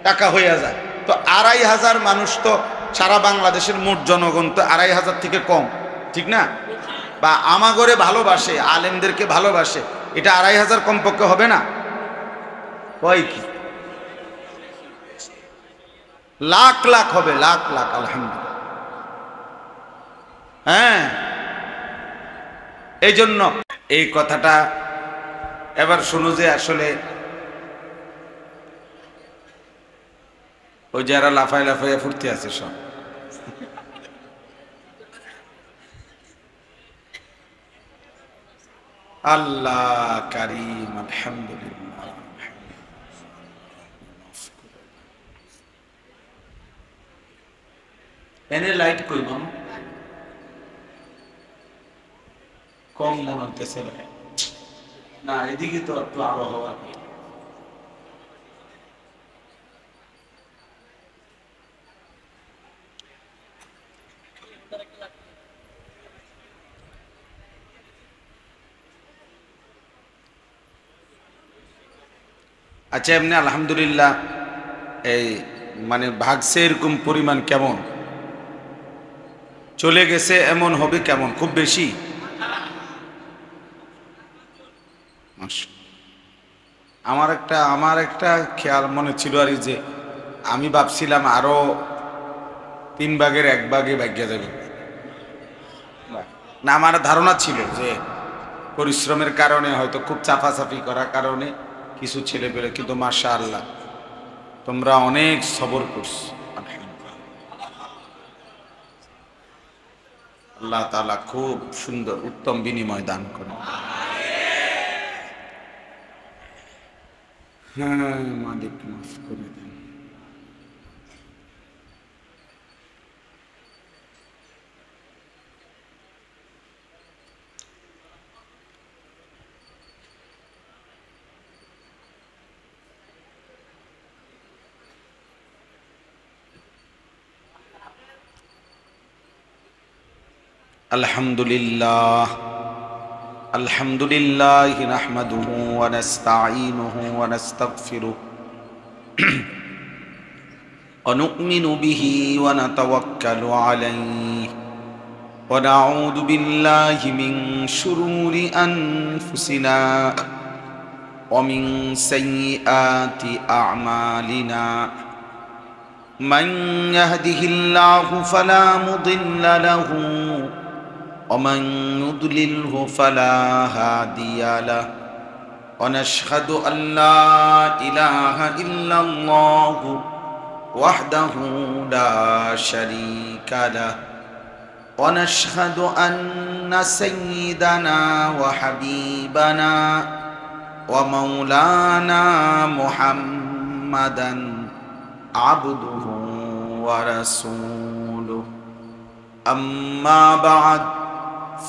টাকা হয়ে যায়। তো 2500 মানুষ তো সারা বাংলাদেশের মোট জনগণ তো 2500 থেকে কম, ঠিক না? বা আমাগরে ভালোবাসে, আলেমদেরকে ভালোবাসে, এটা 2500 কমপক্ষে হবে না? হয় কি লাখ লাখ হবে, লাখ লাখ, আলহামদুলিল্লাহ। হ্যাঁ, এই জন্য এই কথাটা এবার শুনো যে আসলে ওই যারা লাফায় লাফাইয়া ফুটতে আছে সব, আল্লাহ কারীম, আলহামদুলিল্লাহ। এনে লাইট কই মাম কম মনে হতেছে না, এদিকে তো একটু আবহাওয়া। আচ্ছা, এমনি আলহামদুলিল্লাহ এই মানে ভাগছে এরকম পরিমাণ কেমন চলে গেছে, এমন হবে কেমন, খুব বেশি? আমার একটা খেয়াল মনে ছিল আর যে আমি ভাবছিলাম আরো 3 ভাগের 1 ভাগে ভাগ্যে যাবে না, আমার ধারণা ছিল যে পরিশ্রমের কারণে হয়তো খুব চাপাচাপি করার কারণে কিছু ছেলে পেলে, কিন্তু মাশাআল্লাহ তোমরা অনেক সবর করছো, আল্লাহ তাআলা খুব সুন্দর উত্তম বিনিময় দান করেন। হ্যাঁ, মালিক মাফ করে দেন। আলহামদুলিল্লাহ, আলহামদুলিল্লাহ নাহমাদুহু ওয়া নাস্তাঈনুহু ওয়া নাস্তাগফিরুহু ওয়া নু'মিনু বিহি ওয়া নাতাওয়াক্কালু আলাইহি ওয়া নাউযু বিল্লাহি মিন শুরুরি আনফুসিনা ওয়া মিন সাইয়্যাতি আ'মালিনা মান ইয়াহদিহিল্লাহু ফালা মুদিল্লা লাহু ومن يضلله فلا هادي له ونشهد أن لا إله إلا الله وحده لا شريك له ونشهد أن سيدنا وحبيبنا ومولانا محمدا عبده ورسوله أما بعد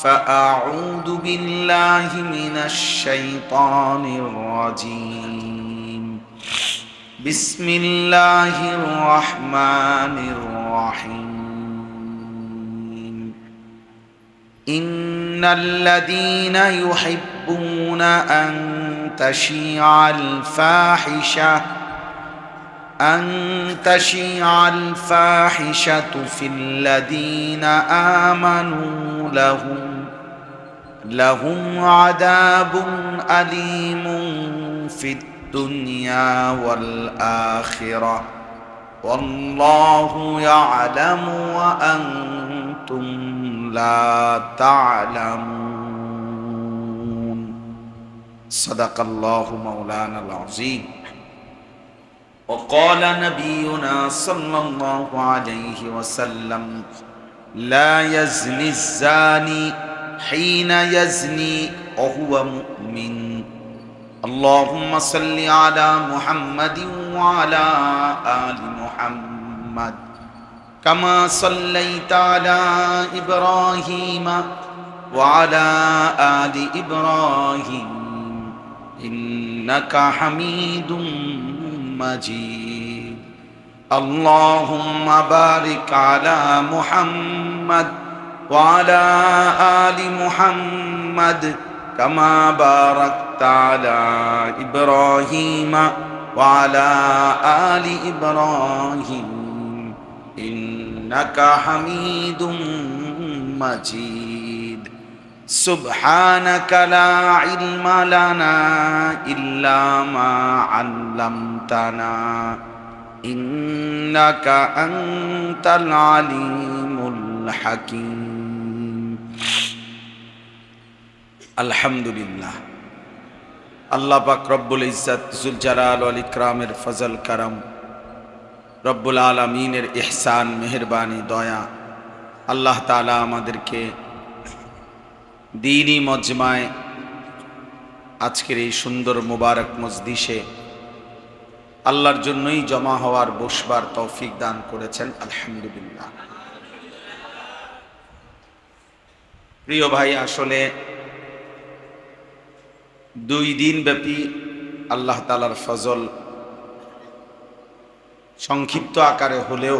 فأعوذ بالله من الشيطان الرجيم বিসমিল্লাহির রহমানির রহিম ইন্নাল্লাযীনা ইউহিব্বুনা আন তাশিআল ফাহিশা ফিল্লাযীনা আমানু লাহুম আযাবুন আলীমুন ফিদ দুনিয়া ওয়াল আখিরাহ ওয়াল্লাহু ইয়ালামু ওয়া আনতুম লা তা'লামুন। সাদাকাল্লাহু মাওলানাল আযীম। وقال نبينا صلى الله عليه وسلم لا يزني الزاني حين يزني وهو مؤمن اللهم صل على محمد وعلى آل محمد كما صليت على إبراهيم وعلى آل إبراهيم إنك حميد مجيد اللهم بارك على محمد وعلى آل محمد كما باركت على إبراهيم وعلى آل إبراهيم إنك حميد مجيد سبحانك لا علم لنا إلا ما علمتنا إنك أنت العليم الحكيم আলহামদুলিল্লাহ। আল্লাহ পাক রব্বুল ইজ্জত জুল জালাল ওয়াল ইকরামের ফজল করম, রব্বুল আলামিনের ইহসান মেহেরবানি দয়া, আল্লাহ তাআলা আমাদেরকে দ্বীনি মজমায় আজকের এই সুন্দর মুবারক মজলিসে আল্লাহর জন্যই জমা হওয়ার বসবার তৌফিক দান করেছেন। আলহামদুলিল্লাহ। প্রিয় ভাই, আসলে 2 দিন ব্যাপী আল্লাহ তাআলার ফজল সংক্ষিপ্ত আকারে হলেও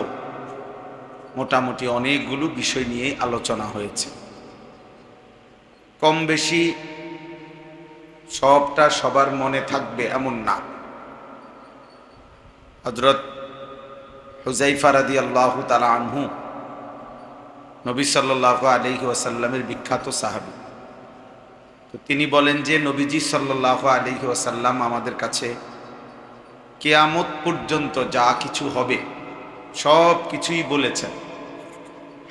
মোটামুটি অনেকগুলো বিষয় নিয়ে আলোচনা হয়েছে। কম বেশি সবটা সবার মনে থাকবে এমন না। হযরত হুযায়ফা রাদিয়াল্লাহু তাআলা আনহু নবী সাল্লাল্লাহু আলাইহি ওয়াসাল্লামের বিখ্যাত সাহাবী। তো তিনি বলেন যে নবীজি সাল্লাল্লাহু আলাইহি ওয়াসাল্লাম আমাদের কাছে কিয়ামত পর্যন্ত যা কিছু হবে সব কিছুই বলেছেন।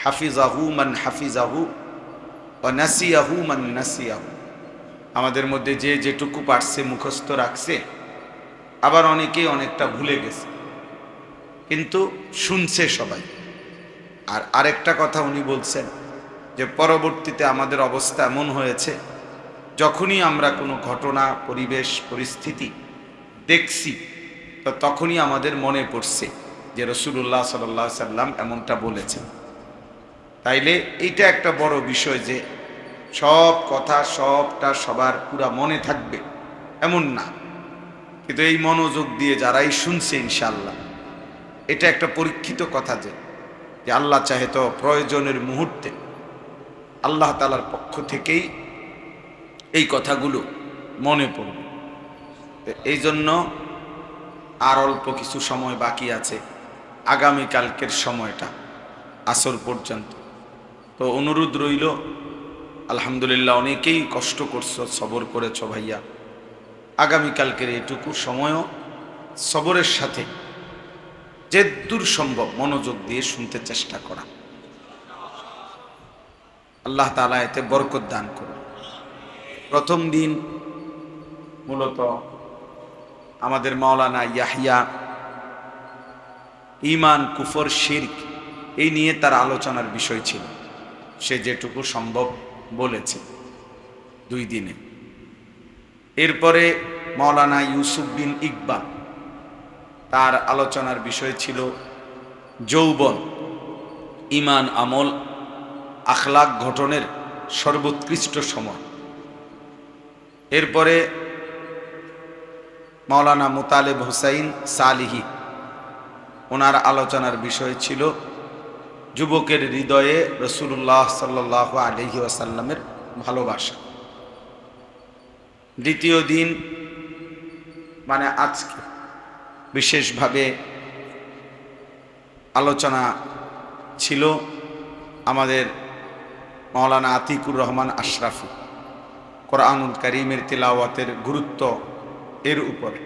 হাফিজাহু মান হাফিজাহু ওয়া নাসিয়াহু মান নাসিয়াহু। আমাদের মধ্যে যে যেটুকু পারছে মুখস্থ রাখছে, আবার অনেকেই অনেকটা ভুলে গেছে, কিন্তু শুনছে সবাই। আর আরেকটা কথা উনি বলছেন যে পরবর্তীতে আমাদের অবস্থা এমন হয়েছে, যখনই আমরা কোনো ঘটনা, পরিবেশ, পরিস্থিতি দেখছি, তো তখনই আমাদের মনে পড়ছে যে রাসূলুল্লাহ সাল্লাল্লাহু আলাইহি সাল্লাম এমনটা বলেছেন। তাইলে এইটা একটা বড় বিষয় যে সব কথা সবটা সবার পুরা মনে থাকবে এমন না, কিন্তু এই মনোযোগ দিয়ে যারাই শুনছে ইনশাআল্লাহ, এটা একটা পরীক্ষিত কথা যে আল্লাহ চাহে তো প্রয়োজনের মুহূর্তে আল্লাহ তাআলার পক্ষ থেকেই এই কথাগুলো মনে পড়বে। এই জন্য আর অল্প কিছু সময় বাকি আছে, আগামীকালকের সময়টা আসর পর্যন্ত। তো অনুরোধ রইল, আলহামদুলিল্লাহ অনেকেই কষ্ট করছো, সবর করেছো ভাইয়া। আগামীকালকের এইটুকু সময়ও সবরের সাথে যে দূর সম্ভব মনোযোগ দিয়ে শুনতে চেষ্টা করা। আল্লাহ তাআলা এতে বরকত দান করুন। প্রথম দিন মূলত আমাদের মাওলানা ইয়াহইয়া ঈমান, কুফর, শিরক এই নিয়ে তার আলোচনার বিষয় ছিল। সে যেটুকু সম্ভব বলেছে 2 দিনে। এরপরে মাওলানা ইউসুফ বিন ইকবাল, তার আলোচনার বিষয় ছিল যৌবন, ঈমান, আমল, আখলাক গঠনের সর্বোৎকৃষ্ট সময়। এরপরে মাওলানা মুতালেব হুসাইন সালিহি, ওনার আলোচনার বিষয় ছিল যুবকের হৃদয়ে রাসূলুল্লাহ সাল্লাল্লাহু আলাইহি ওয়াসাল্লামের ভালোবাসা। দ্বিতীয় দিন মানে আজকে বিশেষভাবে আলোচনা ছিল আমাদের মাওলানা আতিকুর রহমান আশরাফি, কোরআনুল কারীমের তিলাওয়াতের গুরুত্ব এর উপরে।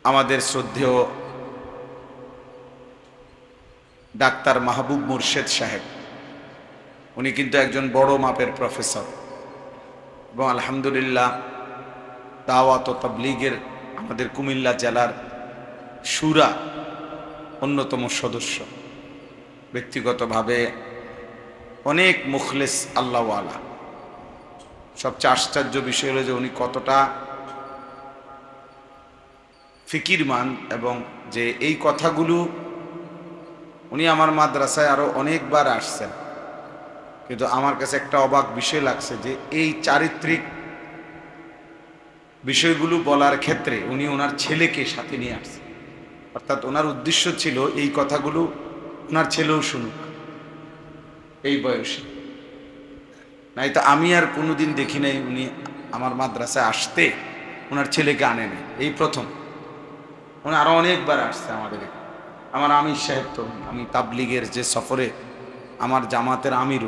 আমাদের শ্রদ্ধেয় ডাক্তার মাহবুব মুর্শেদ সাহেব, উনি কিন্তু একজন বড় মাপের প্রফেসর এবং আলহামদুলিল্লাহ দাওয়াত ও তাবলীগের আমাদের কুমিল্লা জেলার শুরা অন্যতম সদস্য। ব্যক্তিগতভাবে অনেক মুখলেস আল্লাহওয়ালা। সবচেয়ে আশ্চর্য বিষয় হলো যে উনি কতটা ফিকিরমান, এবং যে এই কথাগুলো উনি আমার মাদ্রাসায় আরো অনেকবার আসছেন, কিন্তু আমার কাছে একটা অবাক বিষয় লাগছে যে এই চারিত্রিক বিষয়গুলো বলার ক্ষেত্রে উনি ওনার ছেলেকে সাথে নিয়ে আসছেন। অর্থাৎ ওনার উদ্দেশ্য ছিল এই কথাগুলো ওনার ছেলেও শুনুক এই বয়সে। নাই তো আমি আর কোনোদিন দেখি নাই উনি আমার মাদ্রাসায় আসতে ওনার ছেলেকে আনে নাই, এই প্রথম। উনি আরো অনেকবার আসছে আমাদের। আমার আমির সাহেব তো, আমি তাবলীগের যে সফরে আমার জামাতের আমির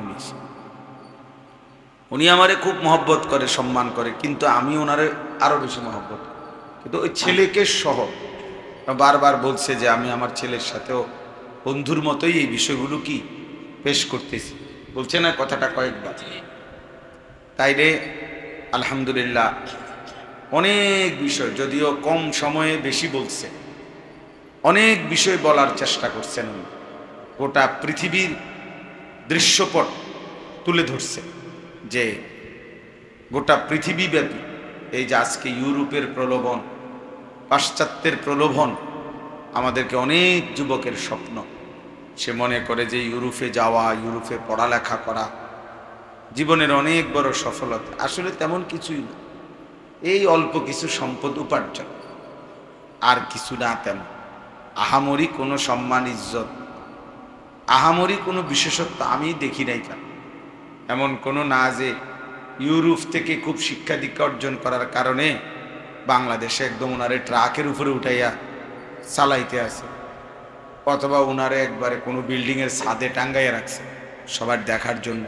উনি আমারে খুব মহব্বত করে, সম্মান করে, কিন্তু আমি ওনারে আরো বেশি মহব্বত করি। কিন্তু ওই ছেলেকে সহ বারবার বলছে যে আমি আমার ছেলের সাথেও বন্ধুর মতোই এই বিষয়গুলো কি পেশ করতেছি, বলছে না কথাটা কয়েকবার। তাইলে আলহামদুলিল্লাহ অনেক বিষয়, যদিও কম সময়ে বেশি বলছে, অনেক বিষয় বলার চেষ্টা করছেন। গোটা পৃথিবীর দৃশ্যপট তুলে ধরছে যে গোটা পৃথিবীব্যাপী এই যে আজকে ইউরোপের প্রলোভন, পাশ্চাত্যের প্রলোভন, আমাদেরকে অনেক যুবকের স্বপ্ন, সে মনে করে যে ইউরোপে যাওয়া, ইউরোপে পড়ালেখা করা জীবনের অনেক বড় সফলতা। আসলে তেমন কিছুই না, এই অল্প কিছু সম্পদ উপার্জন, আর কিছু না। তেমন আহামরি কোনো সম্মান, ইজ্জত, আহামরি কোনো বিশেষত্ব আমি দেখি নাই। কেন এমন কোনো না যে ইউরোপ থেকে খুব শিক্ষা দীক্ষা অর্জন করার কারণে বাংলাদেশে একদম ওনারে ট্রাকের উপরে উঠাইয়া চালাইতে আছে, অথবা ওনারে একবারে কোনো বিল্ডিংয়ের ছাদে টাঙ্গাইয়া রাখছে সবার দেখার জন্য।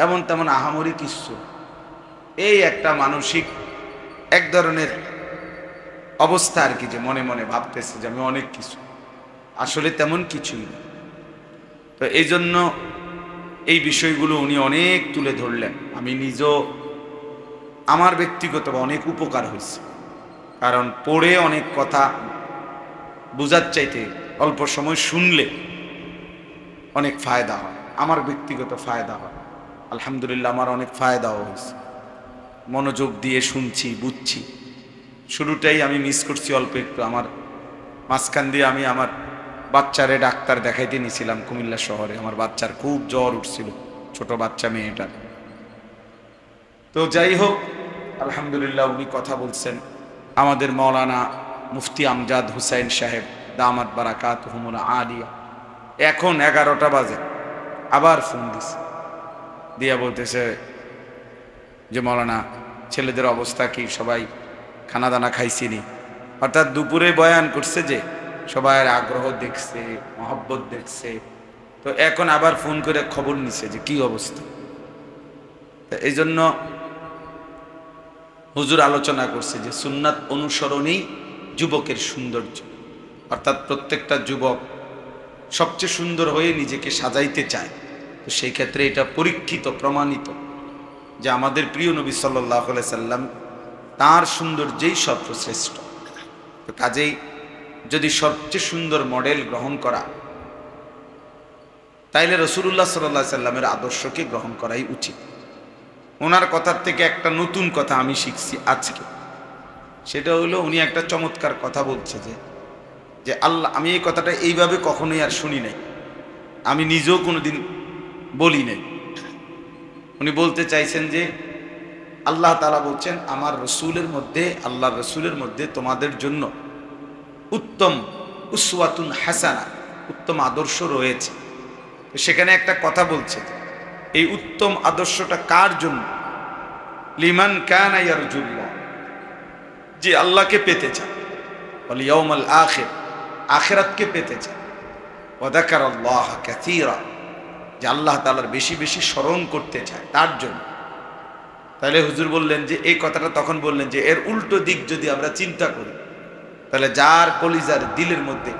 এমন তেমন আহামরি কিছু, এই একটা মানসিক এক ধরনের অবস্থা আর কি, যে মনে মনে ভাবতেছে যে আমি অনেক কিছু, আসলে তেমন কিছুই না। তো এই জন্য এই বিষয়গুলো উনি অনেক তুলে ধরলেন। আমি নিজেও আমার ব্যক্তিগত অনেক উপকার হয়েছে, কারণ পড়ে অনেক কথা বুঝার চাইতে অল্প সময় শুনলে অনেক ফায়দা হয়। আমার ব্যক্তিগত ফায়দা হয়, আলহামদুলিল্লাহ আমার অনেক ফায়দাও হয়েছে। মনোযোগ দিয়ে শুনছি, বুঝছি। শুরুটাই আমি মিস করছি অল্প একটু। আমার মাঝখান দিয়ে আমি আমার বাচ্চারে ডাক্তার দেখাইতে নিয়েছিলাম কুমিল্লা শহরে। আমার বাচ্চার খুব জ্বর উঠছিল, ছোট বাচ্চা মেয়েটার। তো যাই হোক, আলহামদুলিল্লাহ উনি কথা বলছেন। আমাদের মাওলানা মুফতি আমজাদ হুসাইন সাহেব দামাত বারাকাতুহুমুল আলিয়া, এখন 11টা বাজে আবার ফোন দিছে, দিয়া বলতেছে যে মাওলানা ছেলেদের অবস্থা কি, সবাই খানা দানা খাইছিনি। অর্থাৎ দুপুরে বয়ান করছে যে সবাই আগ্রহ দেখছে, মহব্বত দেখছে। তো এখন আবার ফোন করে খবর নিছে যে কি অবস্থা। তো এই জন্য হুজুর আলোচনা করছে যে সুন্নাত অনুসরণেই যুবকের সৌন্দর্য। অর্থাৎ প্রত্যেকটা যুবক সবচেয়ে সুন্দর হয়ে নিজেকে সাজাইতে চায়। তো সেই ক্ষেত্রে এটা পরীক্ষিত, প্রমাণিত যে আমাদের প্রিয় নবী সাল্লাল্লাহু আলাইহি সাল্লাম, তার সৌন্দর্যেই সর্বশ্রেষ্ঠ। তো কাজেই যদি সবচেয়ে সুন্দর মডেল গ্রহণ করা, তাইলে রাসূলুল্লাহ সাল্লাল্লাহু আলাইহি সাল্লামের আদর্শকে গ্রহণ করাই উচিত। ওনার কথার থেকে একটা নতুন কথা আমি শিখছি আজকে, সেটা হলো উনি একটা চমৎকার কথা বলছে যে আল্লাহ, আমি এই কথাটা এইভাবে কখনোই আর শুনি নাই, আমি নিজেও কোনোদিন বলি নাই। উনি বলতে চাইছেন যে আল্লাহ তাআলা বলছেন আমার রসুলের মধ্যে, আল্লাহর রসুলের মধ্যে তোমাদের জন্য উত্তম উসওয়াতুন হাসানা, উত্তম আদর্শ রয়েছে। সেখানে একটা কথা বলছে, এই উত্তম আদর্শটা কার জন্য? লিমান কানা ইয়ারজুল্লাহ, যে আল্লাহকে পেতে চায়, ওয়াল ইয়াউমাল আখির, আখিরাতকে পেতে চায়, ওয়া যাকারাল্লাহ কাসীরা, যে আল্লাহ তাআলার বেশি বেশি স্মরণ করতে চায়, তার জন্য। তাহলে হুজুর বললেন যে এই কথাটা তখন বললেন যে এর উল্টো দিক যদি আমরা চিন্তা করি, তাহলে যার কলিজার দিলের মধ্যে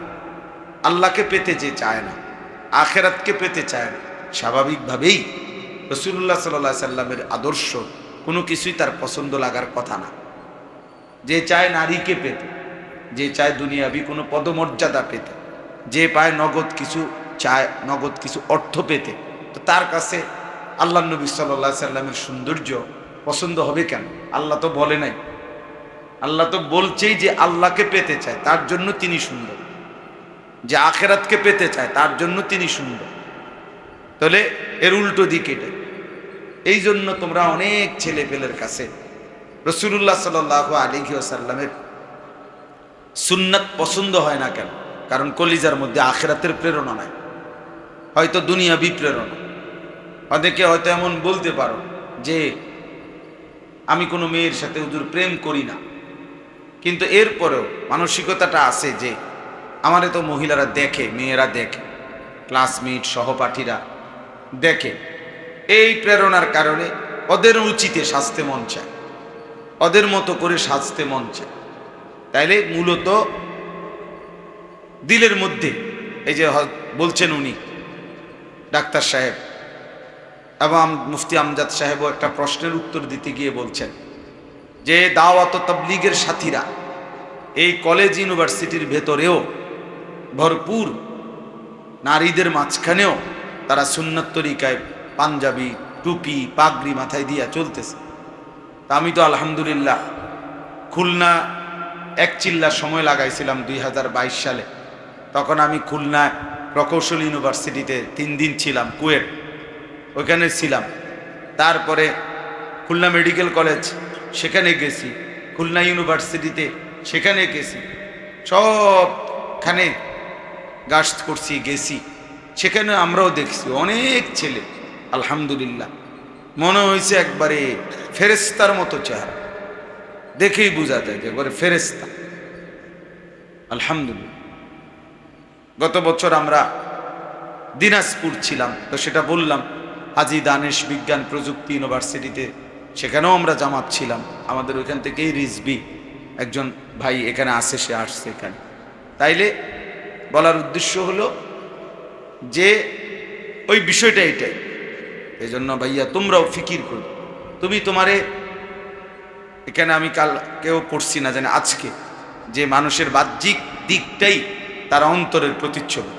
আল্লাহকে পেতে যে চায় না, আখিরাতকে পেতে চায় না, স্বাভাবিকভাবেই রাসূলুল্লাহ সাল্লাল্লাহু আলাইহি সাল্লামের আদর্শ কোনো কিছুই তার পছন্দ লাগার কথা না। যে চায় নারীকে পেতে, যে চায় দুনিয়াবি কোনো পদমর্যাদা পেতে, যে পায় নগদ কিছু চায়, নগদ কিছু অর্থ পেতে, তো তার কাছে আল্লাহ নবী সাল্লাল্লাহু আলাইহি সাল্লামের সৌন্দর্য পছন্দ হবে কেন? আল্লাহ তো বলে নাই, আল্লাহ তো বলছেই যে আল্লাহকে পেতে চায় তার জন্য তিনি সুন্দর, যে আখিরাতকে পেতে চায় তার জন্য তিনি সুন্দর। তাহলে এর উল্টো দিক এটা। এই জন্য তোমরা অনেক ছেলে পেলের কাছে রাসূলুল্লাহ সাল্লাল্লাহু আলাইহি ওয়াসাল্লামের সুন্নাত পছন্দ হয় না কেন? কারণ কলিজার মধ্যে আখিরাতের প্রেরণা নাই, হয়তো দুনিয়াবি প্রেরণা। অনেকে হয়তো এমন বলতে পারো যে আমি কোনো মেয়ের সাথে হুজুর প্রেম করি না, কিন্তু এরপরেও মানসিকতাটা আছে যে আমারে তো মহিলারা দেখে, মেয়েরা দেখে, ক্লাসমেট সহপাঠীরা দেখে, এই প্রেরণার কারণে ওদের উচিতে সাজতে মন চায়, ওদের মতো করে সাজতে মন চায়। তাইলে মূলত দিলের মধ্যে এই যে বলছেন উনি ডাক্তার সাহেব এবং মুফতি আমজাদ সাহেবও একটা প্রশ্নের উত্তর দিতে গিয়ে বলছেন যে দাওয়াত ও তাবলীগের সাথীরা এই কলেজ ইউনিভার্সিটির ভেতরেও ভরপুর, নারীদের মাঝখানেও তারা সুন্নাত তরিকায় পাঞ্জাবি, টুপি, পাগড়ি মাথায় দিয়া চলতেছে। তা আমি তো আলহামদুলিল্লাহ খুলনা এক চিল্লা সময় লাগাইছিলাম 2022 সালে। তখন আমি খুলনা প্রকৌশল ইউনিভার্সিটিতে 3 দিন ছিলাম, কুয়েট, ওইখানে ছিলাম। তারপরে খুলনা মেডিকেল কলেজ সেখানে গেছি, খুলনা ইউনিভার্সিটিতে সেখানে গেছি, সবখানে গাস্ত করছি, গেছি। সেখানে আমরাও দেখছি অনেক ছেলে আলহামদুলিল্লাহ মনে হয়েছে একবারে ফেরেশতার মতো চেহারা, দেখেই বোঝা যায় যে একবারে ফেরেশতা। আলহামদুলিল্লাহ। গত বছর আমরা দিনাজপুর ছিলাম, তো সেটা বললাম, হাজী দানেশ বিজ্ঞান প্রযুক্তি ইউনিভার্সিটিতে, সেখানেও আমরা জামাত ছিলাম। আমাদের ওইখান থেকেই রিজবি একজন ভাই এখানে আসে, সে আসছে এখানে। তাইলে বলার উদ্দেশ্য হলো যে ওই বিষয়টা এটাই। এই জন্য ভাইয়া তোমরাও ফিকির করো। তুমি তোমারে এখানে আমি কাল কেউ পড়ছি না জানি আজকে, যে মানুষের বাহ্যিক দিকটাই তার অন্তরের প্রতিচ্ছবি।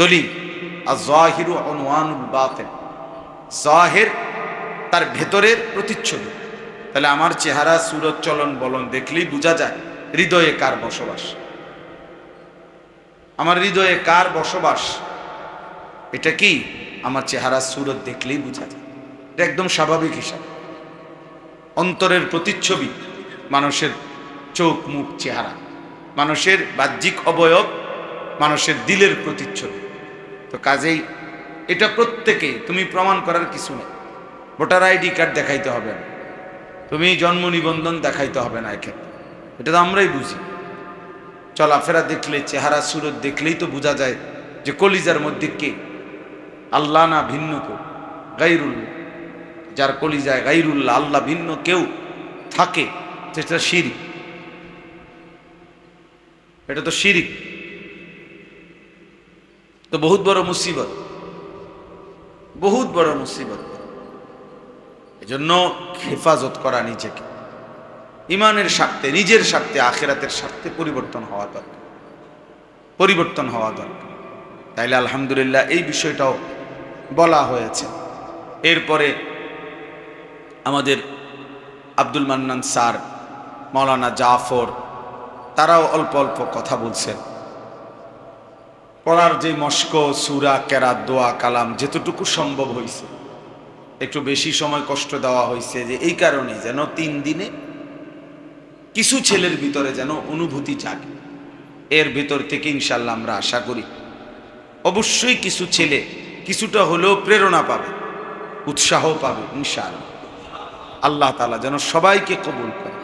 দলিল আয-যাহিরু উনওয়ানুল বাতিন, জাহির তার ভেতরের প্রতিচ্ছবি। তাহলে আমার চেহারা, সুরত, চলন বলন দেখলেই বোঝা যায় হৃদয়ে কার বসবাস, আমার হৃদয়ে কার বসবাস। এটা কি আমার চেহারা সুরত দেখলেই বোঝা যায়, এটা একদম স্বাভাবিক হিসাব। অন্তরের প্রতিচ্ছবি মানুষের চোখ, মুখ, চেহারা, মানুষের বাহ্যিক অবয়ব মানুষের দিলের প্রতিচ্ছবি। তো কাজেই এটা প্রত্যেকে, তুমি প্রমাণ করার কিছু নেই। ভোটার আইডি কার্ড দেখাইতে হবে না, তুমি জন্ম নিবন্ধন দেখাইতে হবে না, এক্ষেত্রে এটা তো আমরাই বুঝি। চলাফেরা দেখলে, চেহারা সুরত দেখলেই তো বোঝা যায় যে কলিজার মধ্যে কে, আল্লাহ না ভিন্ন কেউ, গায়রুল্লাহ। যার কলিজায় গায়রুল্লাহ, আল্লাহ ভিন্ন কেউ থাকে, সেটা শিরক, এটা তো শিরক। তো বহুত বড় মুসিবত, বহুত বড় মুসিবত। এজন্য হেফাজত করা নিজেকে, ইমানের স্বার্থে, নিজের স্বার্থে, আখিরাতের স্বার্থে পরিবর্তন হওয়া দরকার, পরিবর্তন হওয়া দরকার। তাইলে আলহামদুলিল্লাহ এই বিষয়টাও বলা হয়েছে। এরপরে আমাদের আব্দুল মান্নান স্যার, মাওলানা জাফর, তারাও অল্প অল্প কথা বলছেন। পড়ার যে মস্ক, সূরা, কেরাত, দোয়া, কালাম যেতটুকু সম্ভব হয়েছে একটু বেশি সময় কষ্ট দেওয়া হয়েছে, যে এই কারণে যেন 3 দিনে কিছু ছেলের ভিতরে যেন অনুভূতি জাগে। এর ভিতর থেকে ইনশাল্লাহ আমরা আশা করি অবশ্যই কিছু ছেলে কিছুটা হলেও প্রেরণা পাবে, উৎসাহ পাবে ইনশাআল্লাহ। আল্লাহ তাআলা যেন সবাইকে কবুল করে।